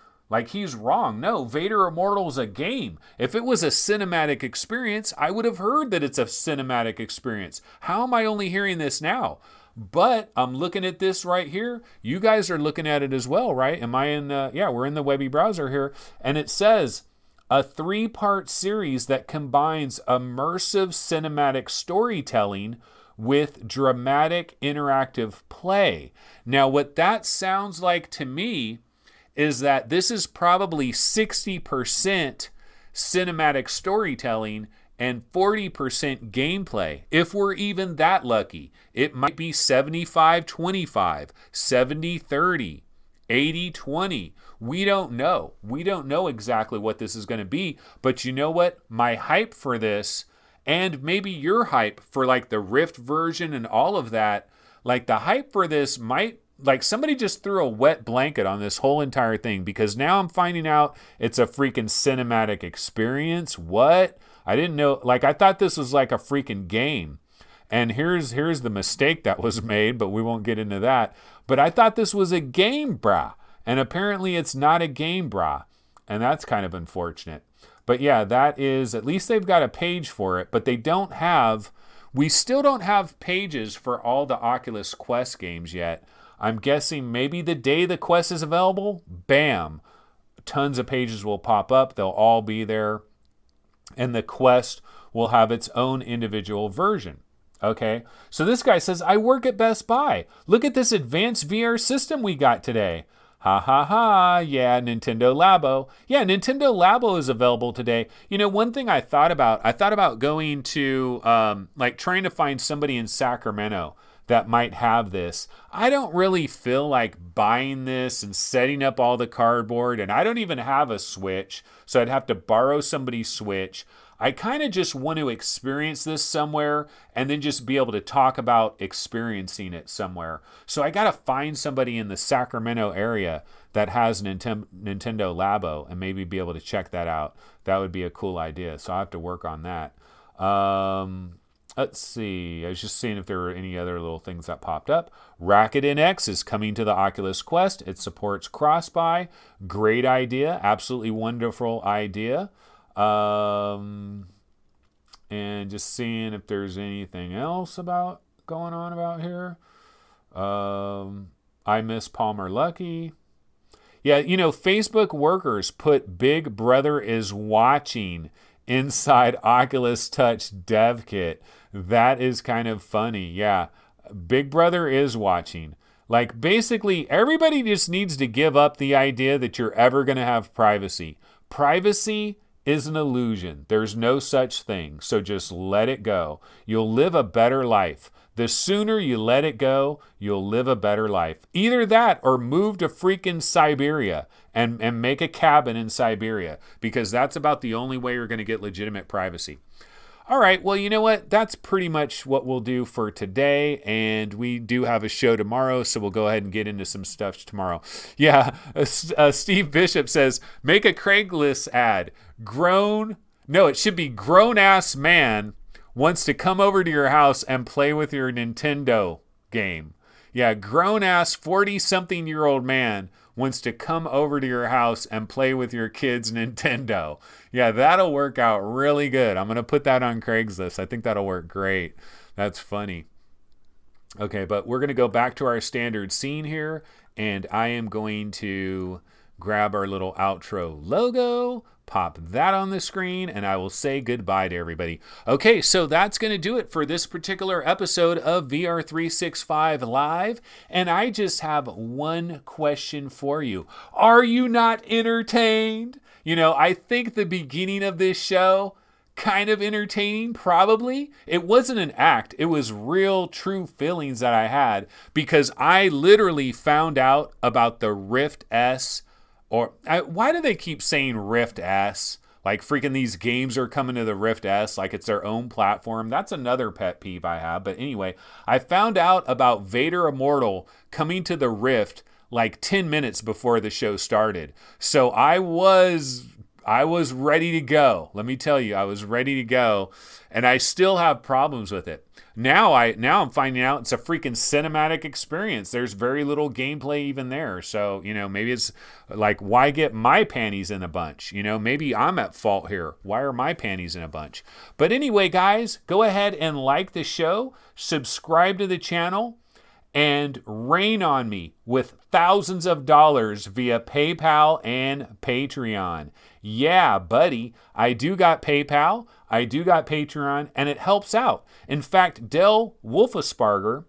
wrong. No, Vader Immortal is a game. If it was a cinematic experience, I would have heard that it's a cinematic experience. How am I only hearing this now? But I'm looking at this right here. You guys are looking at it as well, right? Am I in yeah, we're in the Webby browser here. And it says, a 3-part series that combines immersive cinematic storytelling with dramatic interactive play. Now, what sounds like to me is that this is probably 60% cinematic storytelling and 40% gameplay. If we're even that lucky, it might be 75-25, 70-30, 80-20. We don't know. We don't know exactly what this is going to be. But you know what? My hype for this, and maybe your hype for like the Rift version and all of that, like the hype for this might, like somebody just threw a wet blanket on this whole entire thing, because now I'm finding out it's a freaking cinematic experience. What? I didn't know. Like, I thought this was like a freaking game. And here's the mistake that was made, but we won't get into that. But I thought this was a game, brah. And apparently it's not a game, brah. And that's kind of unfortunate. But yeah, that is, at least they've got a page for it, but we still don't have pages for all the Oculus Quest games yet. I'm guessing maybe the day the Quest is available, bam, tons of pages will pop up. They'll all be there. And the Quest will have its own individual version. Okay, so this guy says, I work at Best Buy. Look at this advanced VR system we got today. Ha ha ha, yeah, Nintendo Labo. Yeah, Nintendo Labo is available today. One thing I thought about going to, trying to find somebody in Sacramento that might have this. I don't really feel like buying this and setting up all the cardboard, and I don't even have a Switch, so I'd have to borrow somebody's Switch. I kind of just want to experience this somewhere and then just be able to talk about experiencing it somewhere. So I got to find somebody in the Sacramento area that has Nintendo Labo and maybe be able to check that out. That would be a cool idea. So I have to work on that. Let's see. I was just seeing if there were any other little things that popped up. Racket NX is coming to the Oculus Quest. It supports cross-buy. Great idea. Absolutely wonderful idea. And just seeing if there's anything else about going on about here. I miss Palmer Lucky. Yeah, you know, Facebook workers put Big Brother is watching inside Oculus Touch dev kit. That is kind of funny. Yeah, Big Brother is watching. Like, basically, everybody just needs to give up the idea that you're ever going to have privacy. Privacy is an illusion. There's no such thing. So just let it go. You'll live a better life. The sooner you let it go, you'll live a better life. Either that or move to freaking Siberia and make a cabin in Siberia, because that's about the only way you're going to get legitimate privacy. All right, well, you know what? That's pretty much what we'll do for today, and we do have a show tomorrow, so we'll go ahead and get into some stuff tomorrow. Yeah, Steve Bishop says, make a Craigslist ad. It should be grown-ass man wants to come over to your house and play with your Nintendo game. Yeah, grown-ass 40-something-year-old man wants to come over to your house and play with your kid's Nintendo. Yeah, that'll work out really good. I'm going to put that on Craigslist. I think that'll work great. That's funny. Okay, but we're going to go back to our standard scene here, and I am going to grab our little outro logo, pop that on the screen, and I will say goodbye to everybody. Okay, so that's going to do it for this particular episode of VR 365 Live, and I just have one question for you. Are you not entertained? You know, I think the beginning of this show, kind of entertaining, probably. It wasn't an act. It was real, true feelings that I had, because I literally found out about the Rift S. Why do they keep saying Rift S? Like, freaking these games are coming to the Rift S like it's their own platform. That's another pet peeve I have. But anyway, I found out about Vader Immortal coming to the Rift like 10 minutes before the show started. So I was ready to go. Let me tell you, I was ready to go. And I still have problems with it. Now I'm finding out it's a freaking cinematic experience. There's very little gameplay even there. So, you know, maybe it's like, why get my panties in a bunch? You know, maybe I'm at fault here. Why are my panties in a bunch? But anyway, guys, go ahead and like the show, subscribe to the channel, and rain on me with thousands of dollars via PayPal and Patreon. Yeah, buddy, I do got PayPal, I do got Patreon, and it helps out. In fact, Del Wolfesparger,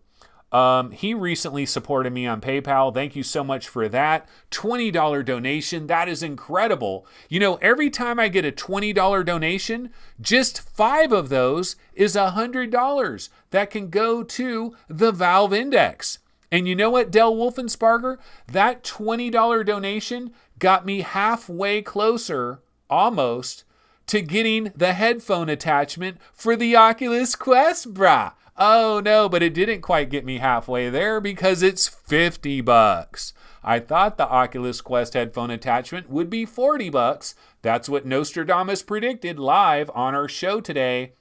he recently supported me on PayPal. Thank you so much for that. $20 donation. That is incredible. You know, every time I get a $20 donation, just 5 of those is $100 that can go to the Valve Index. And you know what, Del Wolfensparger? That $20 donation got me halfway closer, almost, to getting the headphone attachment for the Oculus Quest, brah. Oh no, but it didn't quite get me halfway there because it's $50. I thought the Oculus Quest headphone attachment would be $40. That's what Nostradamus predicted live on our show today.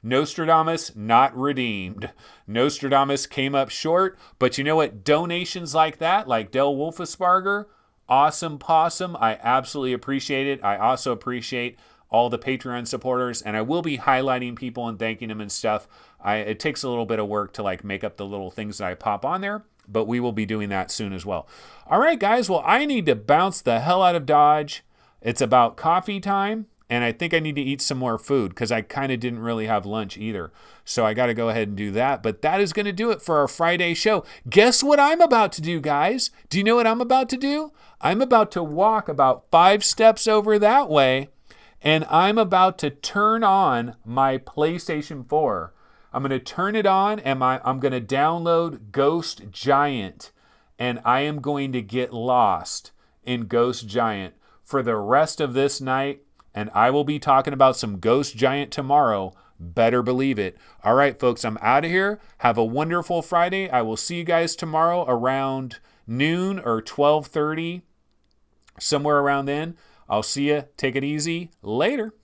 Nostradamus not redeemed. Nostradamus came up short, but you know what? Donations like that, like Del Wolfesparger, awesome possum. I absolutely appreciate it. I also appreciate all the Patreon supporters, and I will be highlighting people and thanking them and stuff. It takes a little bit of work to like make up the little things that I pop on there, but we will be doing that soon as well. All right, guys. Well, I need to bounce the hell out of Dodge. It's about coffee time, and I think I need to eat some more food because I kind of didn't really have lunch either. So I got to go ahead and do that. But that is going to do it for our Friday show. Guess what I'm about to do, guys? Do you know what I'm about to do? I'm about to walk about 5 steps over that way, and I'm about to turn on my PlayStation 4. I'm going to turn it on, and I'm going to download Ghost Giant, and I am going to get lost in Ghost Giant for the rest of this night, and I will be talking about some Ghost Giant tomorrow. Better believe it. All right, folks, I'm out of here. Have a wonderful Friday. I will see you guys tomorrow around noon or 12:30, somewhere around then. I'll see you. Take it easy. Later.